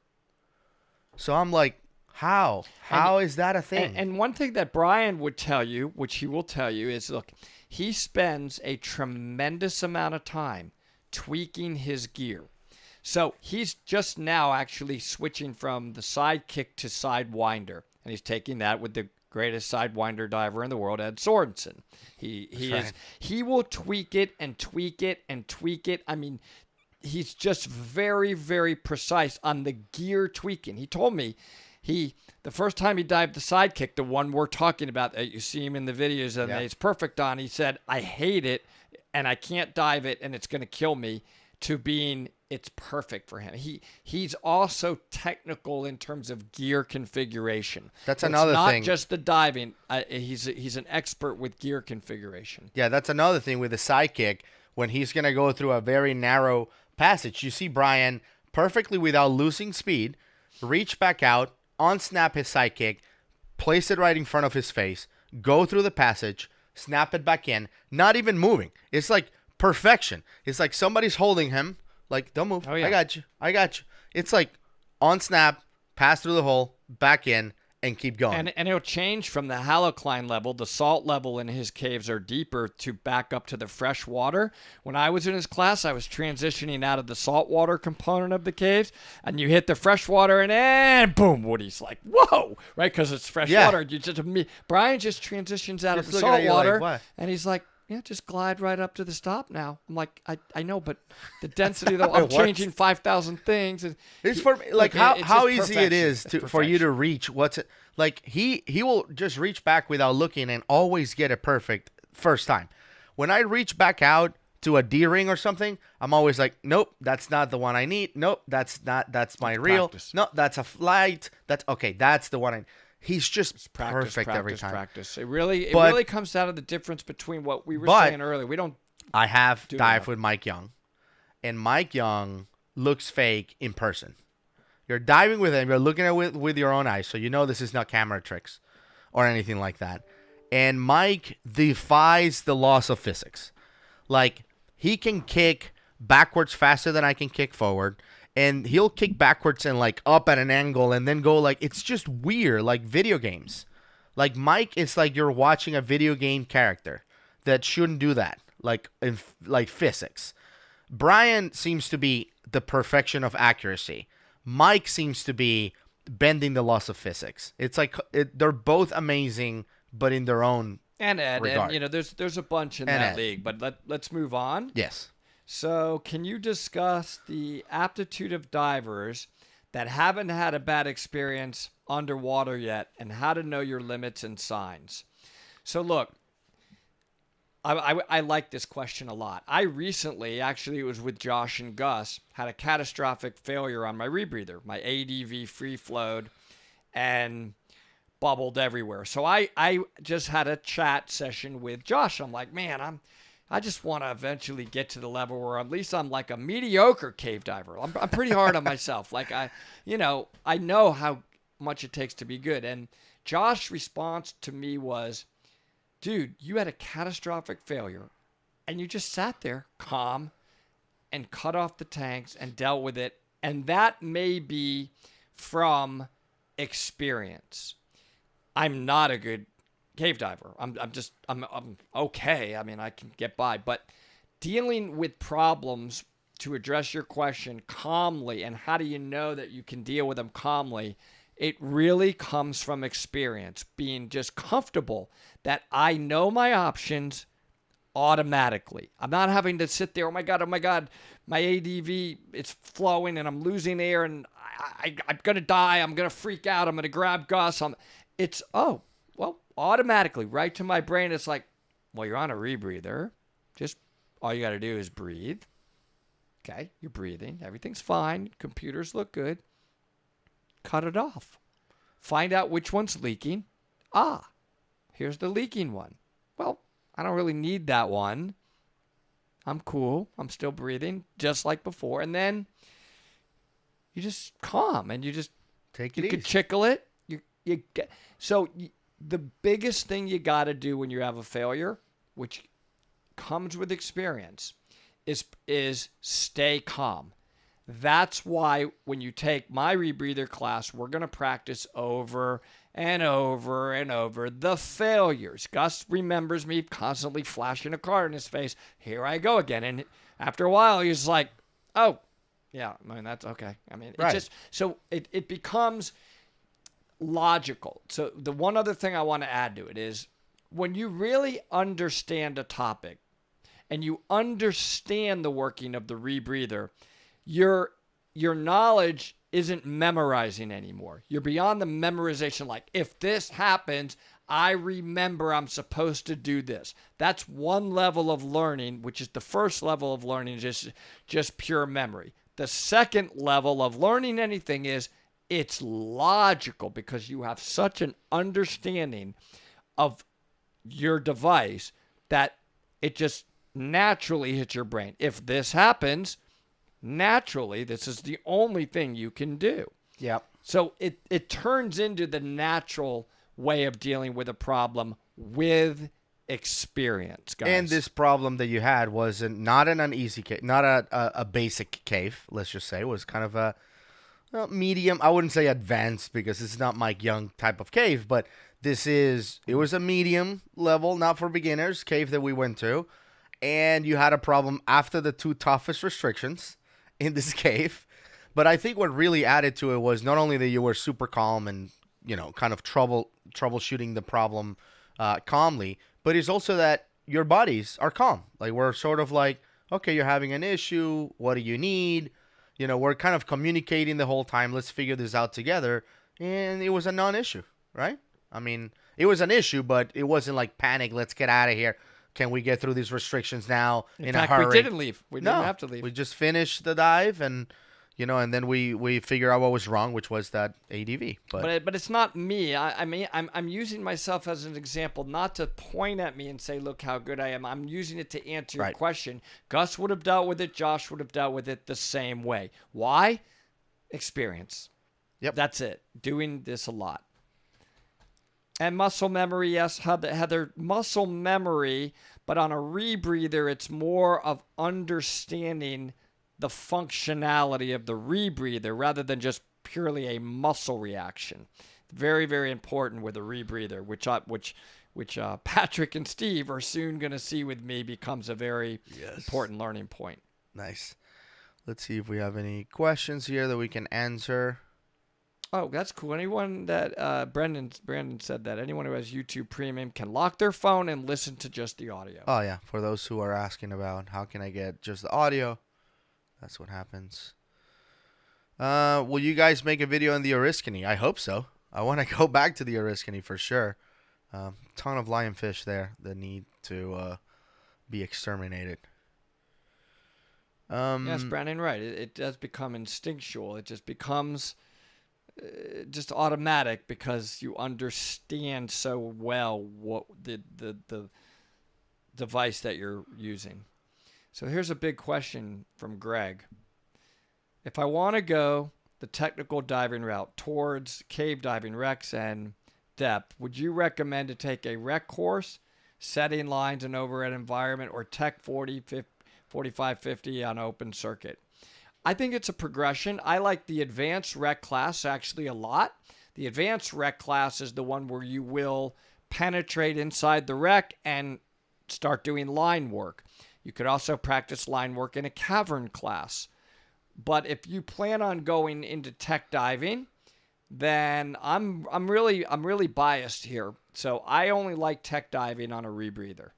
So I'm like, how? How is that a thing? And one thing that Brian would tell you, which he will tell you, is, look, he spends a tremendous amount of time tweaking his gear. So he's just now actually switching from the side kick to sidewinder. And he's taking that with the greatest sidewinder diver in the world, Ed Sorensen. He will tweak it and tweak it and tweak it. I mean, he's just very, very precise on the gear tweaking. He told me the first time he dived the side kick, the one we're talking about that you see him in the videos and it's perfect on, he said, I hate it and I can't dive it and it's going to kill me, to being it's perfect for him. He's also technical in terms of gear configuration. That's another thing. Not just the diving. He's an expert with gear configuration. Yeah, that's another thing with the side kick. When he's going to go through a very narrow passage, you see Brian perfectly without losing speed, reach back out, unsnap his side kick, place it right in front of his face, go through the passage, snap it back in, not even moving. It's like perfection. It's like somebody's holding him, like, don't move. Oh, yeah. I got you. It's like on snap, pass through the hole, back in, and keep going. And it'll change from the halocline level. The salt level in his caves are deeper to back up to the fresh water. When I was in his class, I was transitioning out of the saltwater component of the caves, and you hit the fresh water, and boom, Woody's like, whoa, right? Because it's fresh water. Brian just transitions out of the saltwater, like, and he's like, yeah, just glide right up to the stop now. I'm like, I know, but the density, though, I'm changing 5,000 things. And it's for me, like how easy it is for you to reach what's it. Like he will just reach back without looking and always get it perfect first time. When I reach back out to a D-ring or something, I'm always like, nope, that's not the one I need. Nope, that's my reel. No, that's a flight. That's the one I need. He's just perfect every time. It really comes down to the difference between what we were saying earlier. I have dived with Mike Young, and Mike Young looks fake in person. You're diving with him. You're looking at it with your own eyes, so you know this is not camera tricks or anything like that. And Mike defies the laws of physics. Like, he can kick backwards faster than I can kick forward. And he'll kick backwards and like up at an angle and then go like, it's just weird, like video games. Like Mike is like you're watching a video game character. that shouldn't do that, like like physics. Brian seems to be the perfection of accuracy. Mike seems to be bending the laws of physics. It's like they're both amazing, but in their own And Ed, and regard. you know, there's a bunch in And that Ed. league, but let's move on. Yes. So, can you discuss the aptitude of divers that haven't had a bad experience underwater yet, and how to know your limits and signs? So, look, I like this question a lot. I recently, actually, it was with Josh and Gus, had a catastrophic failure on my rebreather. My ADV free flowed and bubbled everywhere. So I just had a chat session with Josh. I'm like, man, I just want to eventually get to the level where at least I'm like a mediocre cave diver. I'm pretty hard on myself. Like I know how much it takes to be good. And Josh's response to me was, dude, you had a catastrophic failure and you just sat there calm and cut off the tanks and dealt with it. And that may be from experience. I'm not a good cave diver. I'm okay. I mean, I can get by, but dealing with problems, to address your question, calmly, and how do you know that you can deal with them calmly? It really comes from experience, being just comfortable that I know my options automatically. I'm not having to sit there, oh my God, my ADV, it's flowing and I'm losing air and I'm going to die. I'm going to freak out. I'm going to grab Gus. Automatically, right to my brain, it's like, well, you're on a rebreather. Just all you got to do is breathe. Okay, you're breathing. Everything's fine. Computers look good. Cut it off. Find out which one's leaking. Here's the leaking one. Well, I don't really need that one. I'm cool. I'm still breathing just like before. And then you just calm and you just Take it you easy. could chickle it. The biggest thing you got to do when you have a failure, which comes with experience, is stay calm. That's why when you take my rebreather class, we're going to practice over and over and over the failures. Gus remembers me constantly flashing a card in his face. Here I go again. And after a while, he's like, oh, yeah, I mean, that's okay. I mean, Right. it becomes logical. So the one other thing I want to add to it is when you really understand a topic and you understand the working of the rebreather, your knowledge isn't memorizing anymore. You're beyond the memorization. Like, if this happens, I remember I'm supposed to do this. That's one level of learning, which is the first level of learning, just pure memory. The second level of learning anything is it's logical because you have such an understanding of your device that it just naturally hits your brain. If this happens, naturally, this is the only thing you can do. Yep. So it turns into the natural way of dealing with a problem with experience, guys. And this problem that you had was not an easy cave, not a basic cave. Let's just say it was kind of a medium. I wouldn't say advanced because it's not Mike Young type of cave, but it was a medium level, not for beginners, cave that we went to, and you had a problem after the two toughest restrictions in this cave. But I think what really added to it was not only that you were super calm and kind of troubleshooting the problem calmly, but it's also that your bodies are calm. Like, we're sort of like, okay, you're having an issue. What do you need? We're kind of communicating the whole time. Let's figure this out together. And it was a non-issue, right? I mean, it was an issue, but it wasn't like panic. Let's get out of here. Can we get through these restrictions now in fact, a hurry? we didn't leave. We didn't have to leave. We just finished the dive and then we figure out what was wrong, which was that ADV. But it's not me. I'm using myself as an example, not to point at me and say, look how good I am. I'm using it to answer your question. Gus would have dealt with it. Josh would have dealt with it the same way. Why? Experience. Yep. That's it. Doing this a lot. And muscle memory, yes, Heather, muscle memory, but on a rebreather, it's more of understanding the functionality of the rebreather rather than just purely a muscle reaction. Very, very important with a rebreather, which which Patrick and Steve are soon going to see with me, becomes a very important learning point. Nice. Let's see if we have any questions here that we can answer. Oh, that's cool. Anyone that Brandon said that anyone who has YouTube Premium can lock their phone and listen to just the audio. Oh, yeah. For those who are asking about how can I get just the audio, that's what happens. Will you guys make a video on the Oriskany? I hope so. I want to go back to the Oriskany for sure. Ton of lionfish there that need to be exterminated. Yes, Brandon, right. It does become instinctual. It just becomes just automatic because you understand so well what the device that you're using. So here's a big question from Greg. If I want to go the technical diving route towards cave diving, wrecks, and depth, would you recommend to take a wreck course, setting lines and overhead environment, or Tech 40, 4550 on open circuit? I think it's a progression. I like the advanced rec class actually a lot. The advanced rec class is the one where you will penetrate inside the wreck and start doing line work. You could also practice line work in a cavern class. But if you plan on going into tech diving, then I'm really biased here. So I only like tech diving on a rebreather.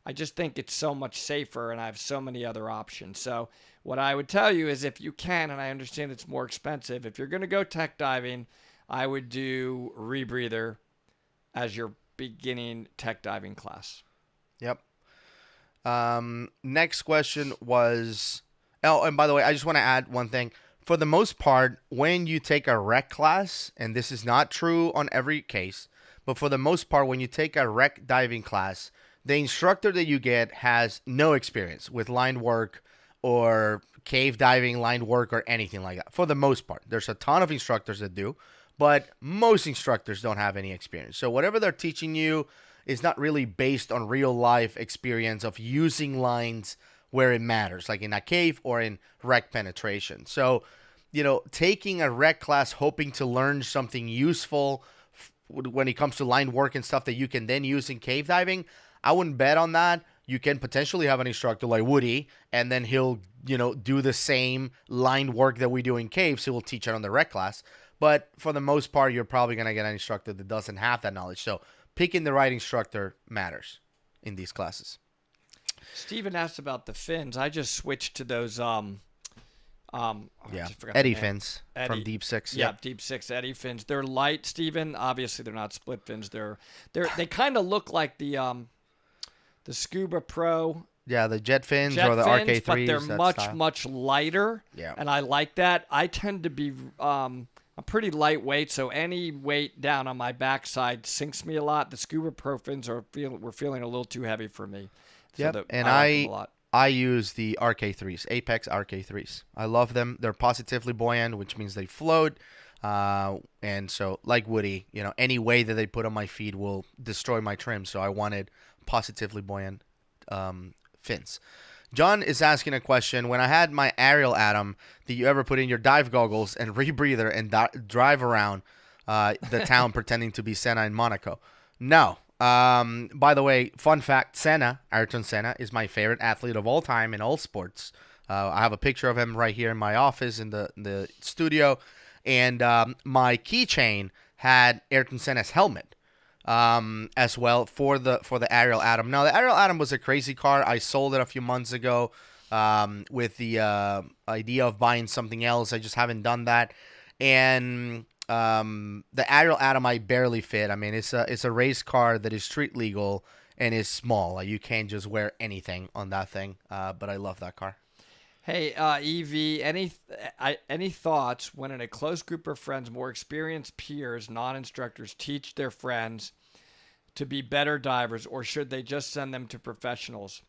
I just think it's so much safer and I have so many other options. So what I would tell you is if you can, and I understand it's more expensive, if you're going to go tech diving, I would do rebreather as your beginning tech diving class. Yep. Next question was... Oh, and by the way, I just want to add one thing. For the most part, when you take a rec class, and this is not true on every case, but for the most part, when you take a rec diving class, the instructor that you get has no experience with line work or cave diving line work or anything like that. For the most part, there's a ton of instructors that do, but most instructors don't have any experience. So whatever they're teaching you is not really based on real life experience of using lines where it matters, like in a cave or in wreck penetration. So, taking a wreck class hoping to learn something useful when it comes to line work and stuff that you can then use in cave diving, I wouldn't bet on that. You can potentially have an instructor like Woody, and then he'll, do the same line work that we do in caves. He'll teach it on the wreck class. But for the most part, you're probably going to get an instructor that doesn't have that knowledge. So picking the right instructor matters in these classes. Steven asked about the fins. I just switched to those Eddy fins from Deep Six. Yeah, Deep Six Eddy fins. They're light, Steven. Obviously, they're not split fins. They kind of look like the Scuba Pro. Yeah, the jet fins or the RK3s. But they're much lighter. Yeah. And I like that. I tend to be I'm pretty lightweight, so any weight down on my backside sinks me a lot. The Scuba Pro fins were feeling a little too heavy for me. Yep, and I use the RK3s, Apex RK3s. I love them. They're positively buoyant, which means they float. And so, like Woody, any weight that they put on my feet will destroy my trim. So I wanted positively buoyant fins. John is asking a question. When I had my aerial Atom, did you ever put in your dive goggles and rebreather and drive around the town pretending to be Senna in Monaco? No. By the way, fun fact, Ayrton Senna is my favorite athlete of all time in all sports. I have a picture of him right here in my office in the studio. And my keychain had Ayrton Senna's helmet as well for the Aerial Atom. Now, the Aerial Atom was a crazy car. I sold it a few months ago with the idea of buying something else. I just haven't done that. And... the Aerial Atom I barely fit. I mean, it's a race car that is street legal and is small. Like, you can't just wear anything on that thing. But I love that car. Hey, EV, any thoughts when in a close group of friends, more experienced peers, non-instructors teach their friends to be better divers, or should they just send them to professionals?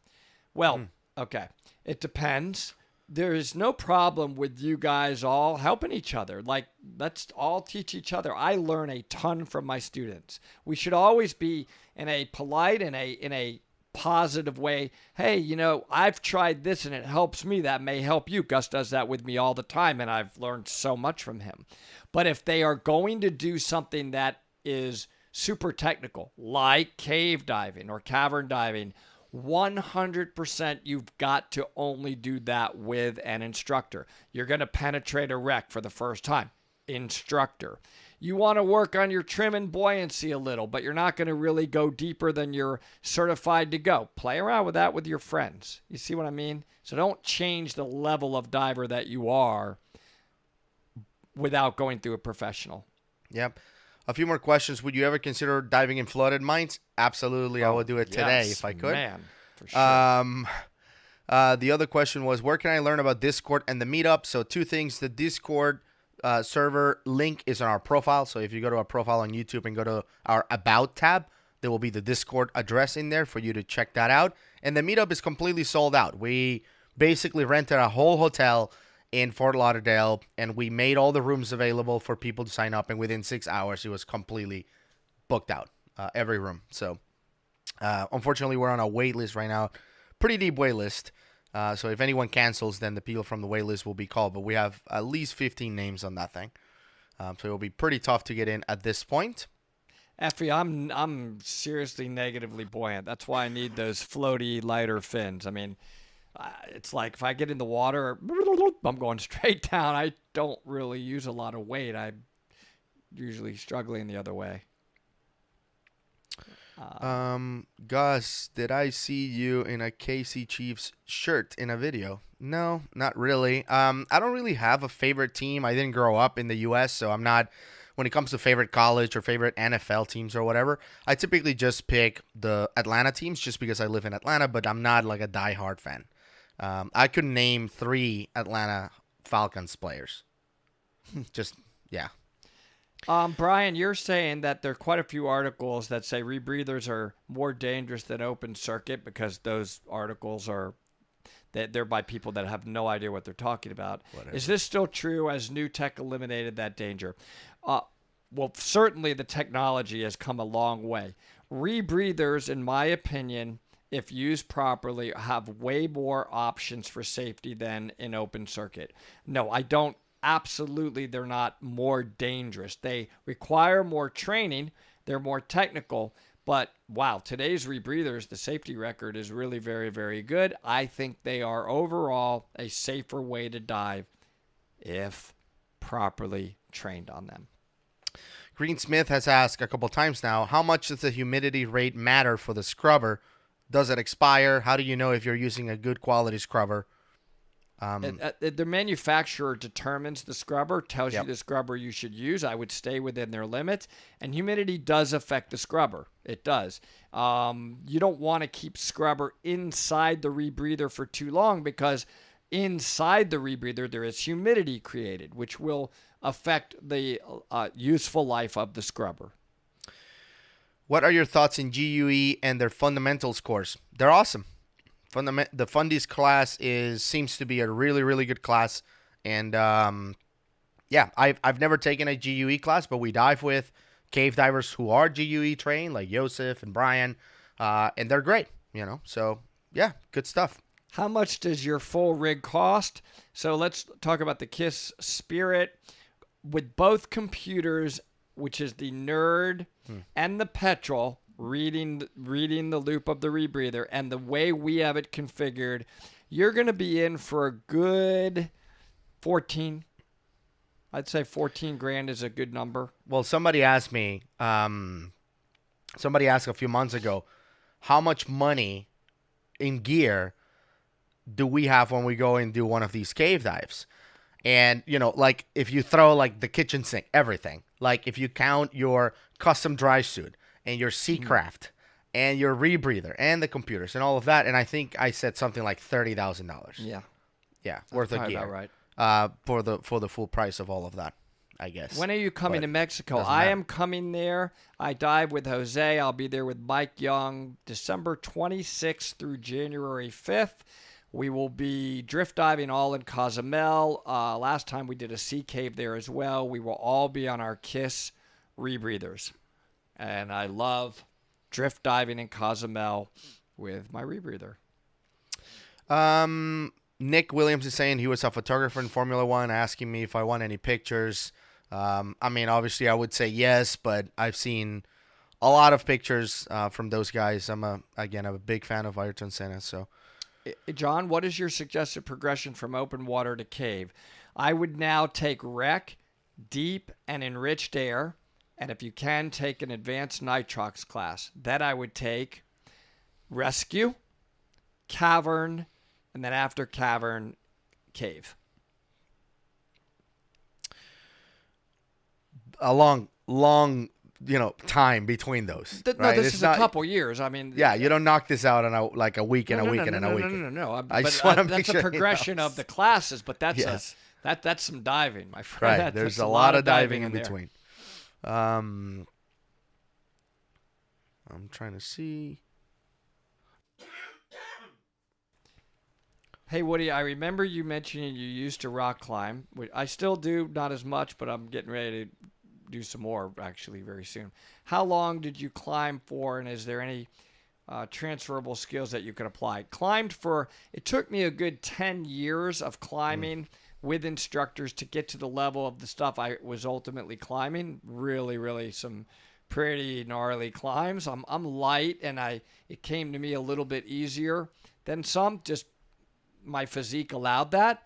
Well, okay, it depends. There is no problem with you guys all helping each other. Like, let's all teach each other. I learn a ton from my students. We should always be in a polite, in a positive way. Hey, I've tried this and it helps me. That may help you. Gus does that with me all the time, and I've learned so much from him. But if they are going to do something that is super technical, like cave diving or cavern diving, 100% you've got to only do that with an instructor. You're going to penetrate a wreck for the first time. Instructor. You want to work on your trim and buoyancy a little, but you're not going to really go deeper than you're certified to go. Play around with that with your friends. You see what I mean? So don't change the level of diver that you are without going through a professional. Yep. A few more questions. Would you ever consider diving in flooded mines? Absolutely. I would do it today if I could. Man, for sure. The other question was, where can I learn about Discord and the meetup? So 2 things. The Discord server link is on our profile. So if you go to our profile on YouTube and go to our About tab, there will be the Discord address in there for you to check that out. And the meetup is completely sold out. We basically rented a whole hotel in Fort Lauderdale, and we made all the rooms available for people to sign up. And within 6 hours, it was completely booked out, every room. So unfortunately, we're on a wait list right now, pretty deep wait list. So if anyone cancels, then the people from the wait list will be called. But we have at least 15 names on that thing. So it'll be pretty tough to get in at this point. Effie, I'm seriously negatively buoyant. That's why I need those floaty, lighter fins. I mean, it's like if I get in the water, I'm going straight down. I don't really use a lot of weight. I'm usually struggling the other way. Gus, did I see you in a KC Chiefs shirt in a video? No, not really. I don't really have a favorite team. I didn't grow up in the U.S., so I'm not, when it comes to favorite college or favorite NFL teams or whatever, I typically just pick the Atlanta teams just because I live in Atlanta, but I'm not like a diehard fan. I could name 3 Atlanta Falcons players. Just, yeah. Brian, you're saying that there are quite a few articles that say rebreathers are more dangerous than open circuit because those articles are they're by people that have no idea what they're talking about. Whatever. Is this still true as new tech eliminated that danger? Well, certainly the technology has come a long way. Rebreathers, in my opinion, if used properly, have way more options for safety than in open circuit. No, I don't. Absolutely, they're not more dangerous. They require more training. They're more technical. But, wow, today's rebreathers, the safety record is really very, very good. I think they are overall a safer way to dive if properly trained on them. Green Smith has asked a couple times now, how much does the humidity rate matter for the scrubber? Does it expire? How do you know if you're using a good quality scrubber? The manufacturer determines the scrubber, tells you the scrubber you should use. I would stay within their limits. And humidity does affect the scrubber. It does. You don't want to keep scrubber inside the rebreather for too long because inside the rebreather there is humidity created, which will affect the useful life of the scrubber. What are your thoughts in GUE and their fundamentals course? They're awesome. The Fundies class seems to be a really, really good class. And, I've never taken a GUE class, but we dive with cave divers who are GUE trained, like Joseph and Brian, and they're great, So, yeah, good stuff. How much does your full rig cost? So let's talk about the KISS Spirit. With both computers, which is the Nerd and the Petrol, reading the loop of the rebreather, and the way we have it configured, you're going to be in for a good 14. I'd say 14 grand is a good number. Well, somebody asked me, a few months ago, how much money in gear do we have when we go and do one of these cave dives? And, like if you throw like the kitchen sink, everything, like if you count your custom dry suit and your Seacraft and your rebreather and the computers and all of that. And I think I said something like $30,000. Yeah. Yeah. Worth of gear. Right. For the full price of all of that, I guess. When are you coming to Mexico? I am coming there. I dive with Jose. I'll be there with Mike Young, December 26th through January 5th. We will be drift diving all in Cozumel. Last time we did a sea cave there as well. We will all be on our KISS rebreathers. And I love drift diving in Cozumel with my rebreather. Nick Williams is saying he was a photographer in Formula One, asking me if I want any pictures. Obviously I would say yes, but I've seen a lot of pictures from those guys. I'm a big fan of Ayrton Senna. So John, what is your suggested progression from open water to cave? I would now take rec, deep, and enriched air, and if you can, take an advanced nitrox class. Then I would take rescue, cavern, and then after cavern, cave. a long time between those. No, right? this It's is not, a couple years. I mean, Yeah, you don't knock this out in a week and a week and a week. No. I just want to make That's sure a progression of the classes, but Yes. that's some diving, my friend. Right. There's That's a lot of diving in in there. between. I'm trying to see. Hey, Woody, I remember you mentioning you used to rock climb. I still do, not as much, but I'm getting ready to do some more actually very soon. How long did you climb for, and is there any transferable skills that you could apply? It took me a good 10 years of climbing with instructors to get to the level of the stuff I was ultimately climbing. Really, really some pretty gnarly climbs. I'm light, and it came to me a little bit easier than some, just my physique allowed that.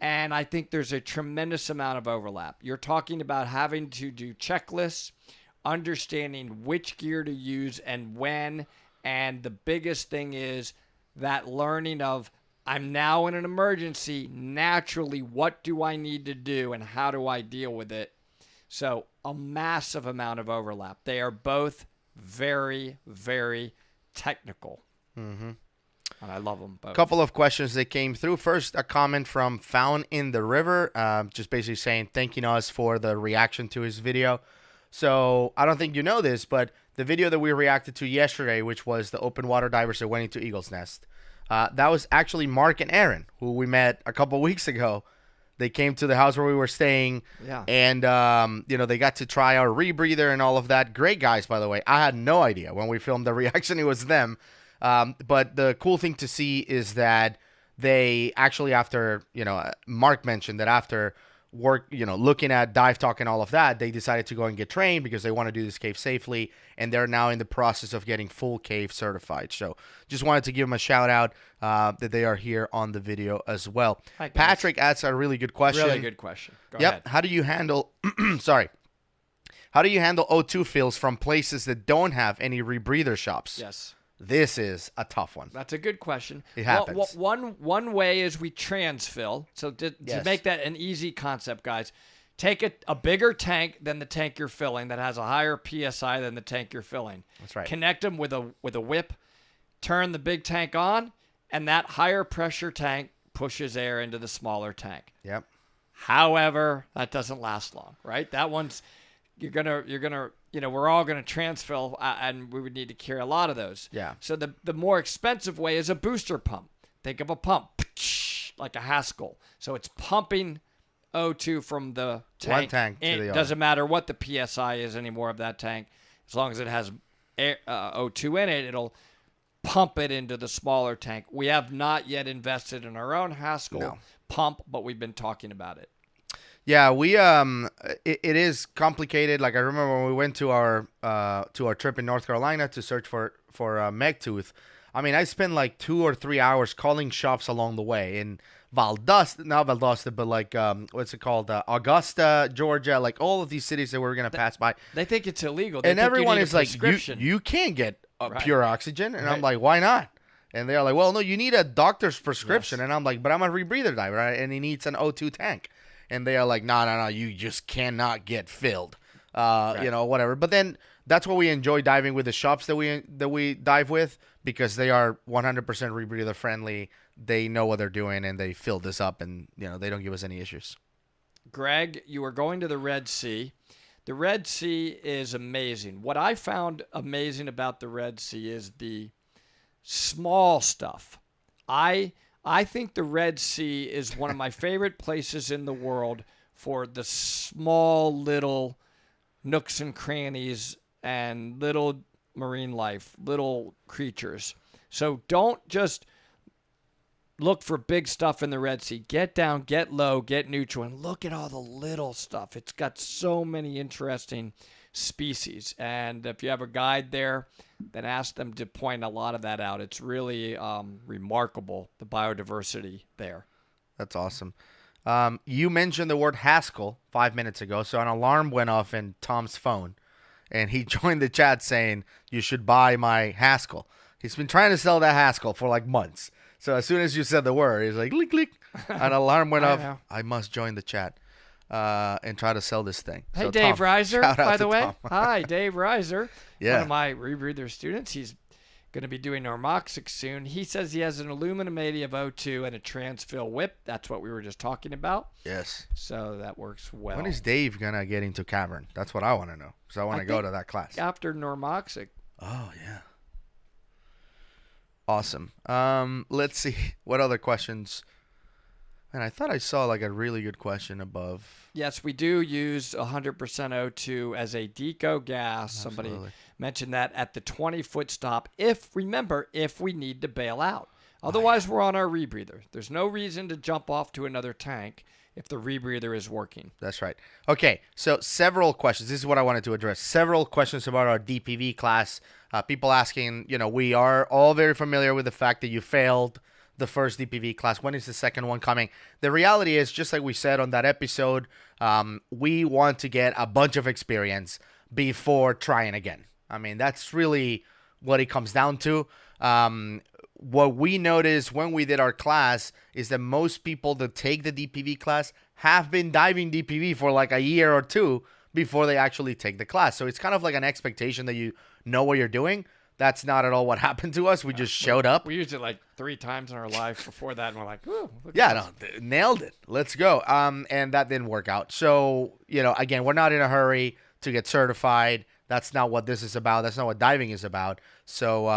And I think there's a tremendous amount of overlap. You're talking about having to do checklists, understanding which gear to use and when. And the biggest thing is that learning of, I'm now in an emergency. Naturally, what do I need to do and how do I deal with it? So a massive amount of overlap. They are both very, very technical. Mm-hmm. And I love them both. Couple of questions that came through. First, a comment from Found in the River, just basically saying thanking us for the reaction to his video. So I don't think you know this, but the video that we reacted to yesterday, which was the open water divers that went into Eagle's Nest, that was actually Mark and Aaron, who we met a couple weeks ago. They came to the house where we were staying, and they got to try our rebreather and all of that. Great guys, by the way. I had no idea when we filmed the reaction it was them. But the cool thing to see is that they actually, after, Mark mentioned that after work, looking at dive talk and all of that, they decided to go and get trained because they want to do this cave safely. And they're now in the process of getting full cave certified. So just wanted to give them a shout out that they are here on the video as well. Hi, Patrick asks a really good question. Really good question. Go ahead. How do you handle, how do you handle O2 fills from places that don't have any rebreather shops? Yes. This is a tough one. That's a good question. It happens. One way is we transfill. So to make that an easy concept, guys, take a bigger tank than the tank you're filling that has a higher PSI than the tank you're filling. That's right. Connect them with a whip, turn the big tank on, and that higher pressure tank pushes air into the smaller tank. Yep. However, that doesn't last long, right? That one's we're all gonna transfill, and we would need to carry a lot of those. Yeah. So the more expensive way is a booster pump. Think of a pump like a Haskell. So it's pumping O2 from the tank. One tank to the other. It doesn't matter what the PSI is anymore of that tank, as long as it has O2 in it, it'll pump it into the smaller tank. We have not yet invested in our own Haskell pump, but we've been talking about it. Yeah, we it is complicated. Like I remember when we went to our trip in North Carolina to search for Megtooth. I mean, I spent like 2 or 3 hours calling shops along the way in not Valdosta, but like what's it called, Augusta, Georgia, like all of these cities that we're gonna pass by. They think it's illegal, and everyone is like, you can't get pure oxygen, and I'm like, why not? And they're like, well, no, you need a doctor's prescription, and I'm like, but I'm a rebreather diver, right? And he needs an O2 tank. And they are like, no, you just cannot get filled, whatever. But then that's why we enjoy diving with the shops that we dive with, because they are 100% rebreather friendly. They know what they're doing, and they fill this up, and they don't give us any issues. Greg, you are going to the Red Sea. The Red Sea is amazing. What I found amazing about the Red Sea is the small stuff. I think the Red Sea is one of my favorite places in the world for the small little nooks and crannies and little marine life, little creatures. So don't just look for big stuff in the Red Sea. Get down, get low, get neutral, and look at all the little stuff. It's got so many interesting species. And if you have a guide there, then ask them to point a lot of that out. It's really remarkable, the biodiversity there. That's awesome. You mentioned the word Haskell 5 minutes ago, so an alarm went off in Tom's phone, and he joined the chat saying, you should buy my Haskell. He's been trying to sell that Haskell for like months. So as soon as you said the word, he's like, click, click. An alarm went off. Know. I must join the chat and try to sell this thing. Hey, so, Dave Tom, Reiser, by the way. Hi, Dave Reiser. Yeah. One of my Rebreather students. He's going to be doing normoxic soon. He says he has an aluminum 80 of O2 and a transfill whip. That's what we were just talking about. Yes. So that works well. When is Dave going to get into Cavern? That's what I want to know. Because I want to go to that class. After normoxic. Oh, yeah. Awesome. Let's see. What other questions? And I thought I saw like a really good question above. Yes, we do use 100% O2 as a deco gas. Absolutely. Somebody mentioned that at the 20-foot stop. If we need to bail out. Otherwise, we're on our rebreather. There's no reason to jump off to another tank if the rebreather is working. That's right. Okay, so several questions. This is what I wanted to address. Several questions about our DPV class. People asking, we are all very familiar with the fact that you failed the first DPV class. When is the second one coming? The reality is, just like we said on that episode, we want to get a bunch of experience before trying again. I mean, that's really what it comes down to. What we noticed when we did our class is that most people that take the DPV class have been diving DPV for like a year or two before they actually take the class. So it's kind of like an expectation that you know what you're doing. That's not at all what happened to us. We just showed up. We used it like 3 times in our life before that, and we're like, ooh. Nailed it. Let's go. And that didn't work out. So, again, we're not in a hurry to get certified. That's not what this is about. That's not what diving is about. So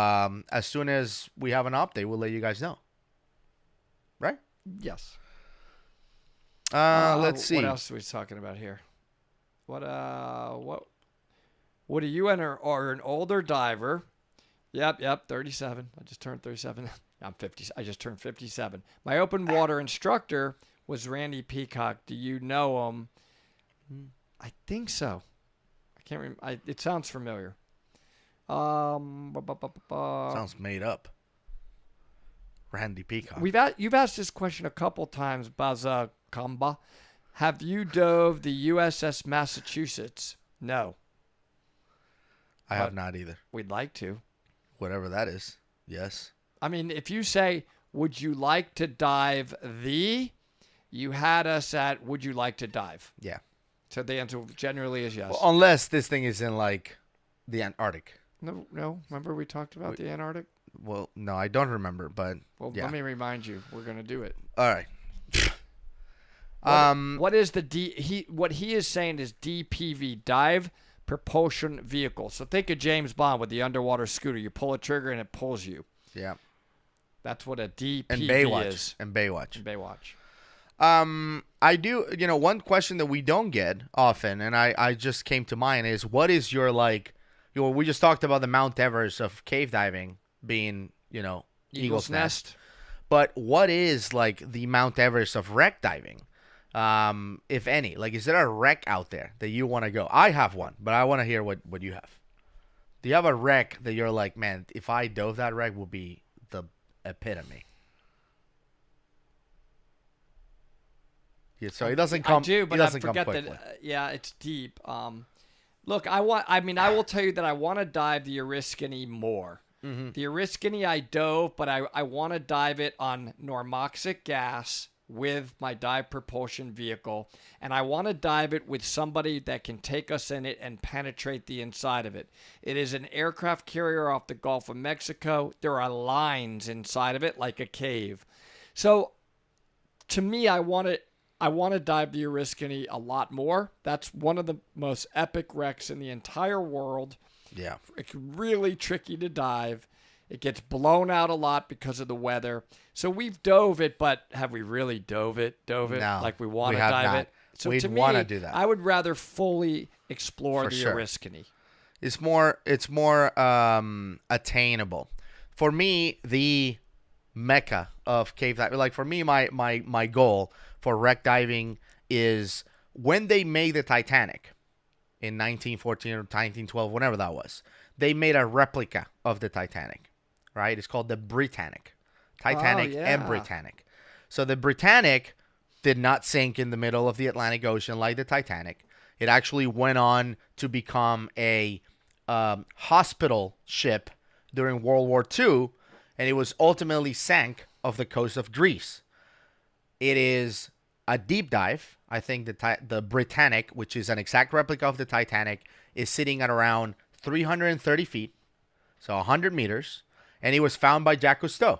as soon as we have an update, we'll let you guys know. Right? Yes. Let's see. What else are we talking about here? What are you or an older diver? Yep, 37. I just turned 37. I'm 50. I just turned 57. My open water instructor was Randy Peacock. Do you know him? I think so. I can't remember. It sounds familiar. Sounds made up. Randy Peacock. You've asked this question a couple times, Baza Kamba. Have you dove the USS Massachusetts? No. I have not either. We'd like to. Whatever that is. Yes. I mean, if you say, would you like to dive you had us at, would you like to dive? Yeah. So the answer generally is yes. Well, unless this thing is in like the Antarctic. No. Remember we talked about the Antarctic? Well, no, I don't remember, but yeah. Let me remind you. We're going to do it. All right. What is what he is saying is DPV, dive propulsion vehicle. So think of James Bond with the underwater scooter. You pull a trigger and it pulls you. Yeah. That's what a DPV and Baywatch. is. And Baywatch. Baywatch. I do, one question that we don't get often, and I just came to mind, is what is your, we just talked about the Mount Everest of cave diving being, Eagle's Nest. But what is, the Mount Everest of wreck diving? If any, is there a wreck out there that you want to go? I have one, but I want to hear what you have. Do you have a wreck that you're like, man, if I dove that wreck would be the epitome? Yeah, so it doesn't come. I do, but I forget that. It's deep. Look, I will tell you that I want to dive the Oriskany more. Mm-hmm. The Oriskany I dove, but I want to dive it on normoxic gas with my dive propulsion vehicle, and I want to dive it with somebody that can take us in it and penetrate the inside of it. It is an aircraft carrier off the Gulf of Mexico. There are lines inside of it like a cave. So to me, I want to dive the Oriskany a lot more. That's one of the most epic wrecks in the entire world. Yeah. It's really tricky to dive. It gets blown out a lot because of the weather. So we've dove it, but have we really dove it? No, like we want to dive it? So we'd to me, want to do that. I would rather fully explore the sure. Oriskany. It's more attainable. For me, the mecca of cave diving. Like for me, my goal for wreck diving is when they made the Titanic in 1914 or 1912, whenever that was, they made a replica of the Titanic, right? It's called the Britannic. Oh Titanic and yeah. Britannic. So the Britannic did not sink in the middle of the Atlantic Ocean like the Titanic. It actually went on to become a hospital ship during World War II, and it was ultimately sank off the coast of Greece. It is a deep dive. I think the Britannic, which is an exact replica of the Titanic, is sitting at around 330 feet, so 100 meters, and it was found by Jacques Cousteau.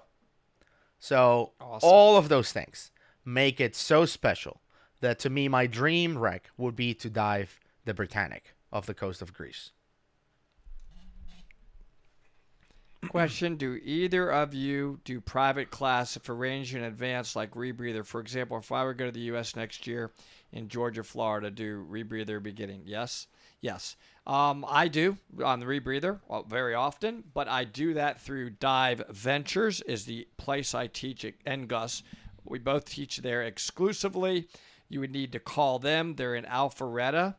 So Awesome. all of those things make it so special that to me, my dream wreck would be to dive the Britannic off the coast of Greece. Question: do either of you do private class if arranged in advance, like Rebreather? For example, if I were to go to the U.S. next year in Georgia, Florida, do Rebreather beginning? Yes, yes. I do on the Rebreather very often, but I do that through Dive Ventures, is the place I teach at NGUS. We both teach there exclusively. You would need to call them. They're in Alpharetta.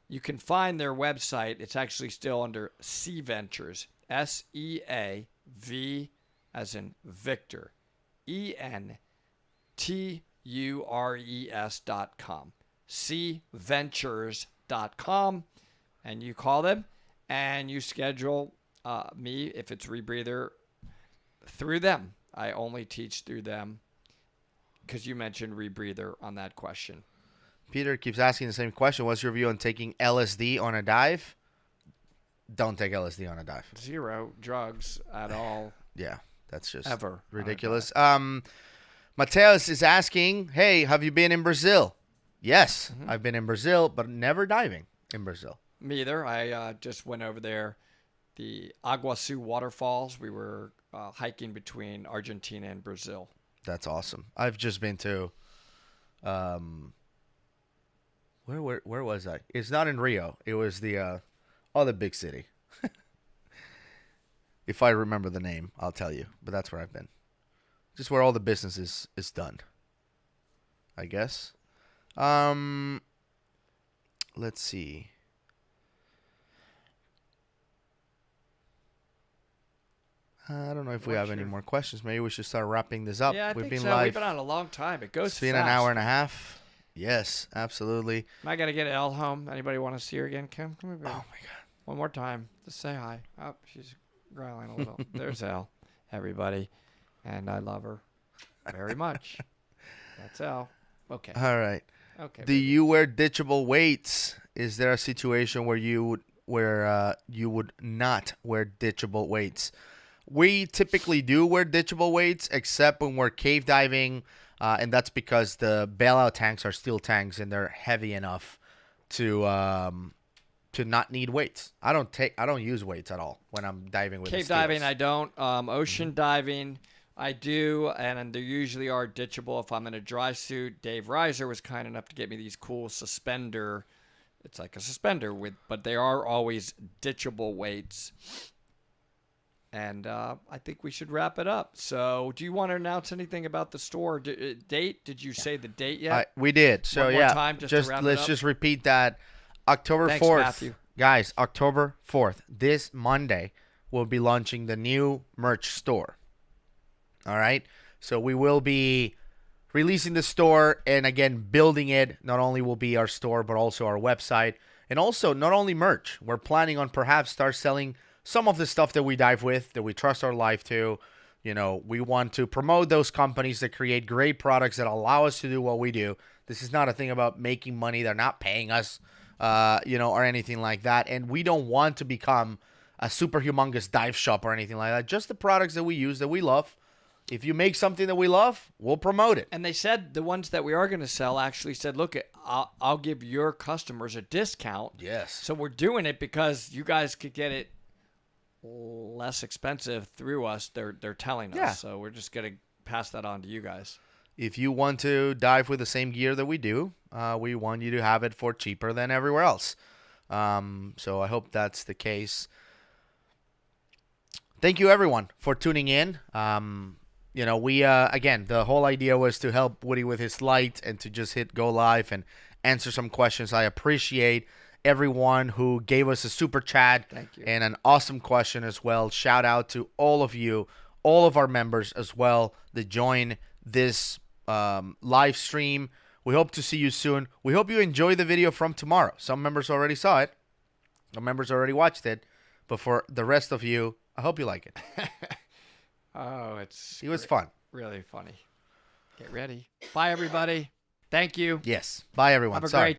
You can find their website. It's actually still under Sea Ventures. SEAV as in Victor. ENTURES.com. SeaVentures.com. And you call them and you schedule me, if it's Rebreather, through them. I only teach through them because you mentioned Rebreather on that question. Peter keeps asking the same question. What's your view on taking LSD on a dive? Don't take LSD on a dive. Zero drugs at all. Yeah, that's just Ever ridiculous. Mateus is asking, hey, have you been in Brazil? Yes, I've been in Brazil, but never diving in Brazil. Me either. I just went over there. The Iguaçu waterfalls. We were hiking between Argentina and Brazil. That's awesome. I've just been to, where was I? It's not in Rio. It was the other big city. If I remember the name, I'll tell you. But that's where I've been. Just where all the business is done, I guess. Let's see. I don't know if we have any more questions. Maybe we should start wrapping this up. Yeah, I We've think been so. live. We've been on a long time. It goes It's been fast. an hour and a half. Yes, absolutely. I got to get Elle home. Anybody want to see her again? Come here, baby. Oh my God. One more time. Just say hi. Oh, she's growling a little. There's Elle, everybody. And I love her very much. That's Elle. Okay. All right. Okay. Do you wear ditchable weights? Is there a situation where you would not wear ditchable weights? We typically do wear ditchable weights, except when we're cave diving, and that's because the bailout tanks are steel tanks and they're heavy enough to not need weights. I don't use weights at all when I'm diving with Cave the steels. diving, I don't. Ocean diving, I do, and there usually are ditchable if I'm in a dry suit. Dave Reiser was kind enough to get me these cool suspender. It's like a suspender but they are always ditchable weights. And I think we should wrap it up. So, do you want to announce anything about the store date? Did you say the date yet? We did. So One more yeah, time, just to wrap it let's up? just repeat that. October Thanks, 4th, Matthew. guys. October 4th, this Monday, we'll be launching the new merch store. All right. So we will be releasing the store and again building it. Not only will be our store, but also our website, and also not only merch. We're planning on perhaps start selling some of the stuff that we dive with, that we trust our life to. You know, we want to promote those companies that create great products that allow us to do what we do. This is not a thing about making money. They're not paying us, or anything like that. And we don't want to become a super humongous dive shop or anything like that. Just the products that we use, that we love. If you make something that we love, we'll promote it. And they said the ones that we are going to sell actually said, look, I'll give your customers a discount. Yes. So we're doing it because you guys could get it less expensive through us. They're telling us. Yeah. So we're just going to pass that on to you guys. If you want to dive with the same gear that we do, we want you to have it for cheaper than everywhere else. So I hope that's the case. Thank you, everyone, for tuning in. You know, we again, the whole idea was to help Woody with his light and to just hit go live and answer some questions. I appreciate everyone who gave us a super chat. Thank you. And an awesome question as well. Shout out to all of you, all of our members as well that join this live stream. We hope to see you soon. We hope you enjoy the video from tomorrow. Some members already saw it. Some members already watched it. But for the rest of you, I hope you like it. Oh, It was fun. Really funny. Get ready. Bye, everybody. Thank you. Yes. Bye, everyone. Have a Sorry. great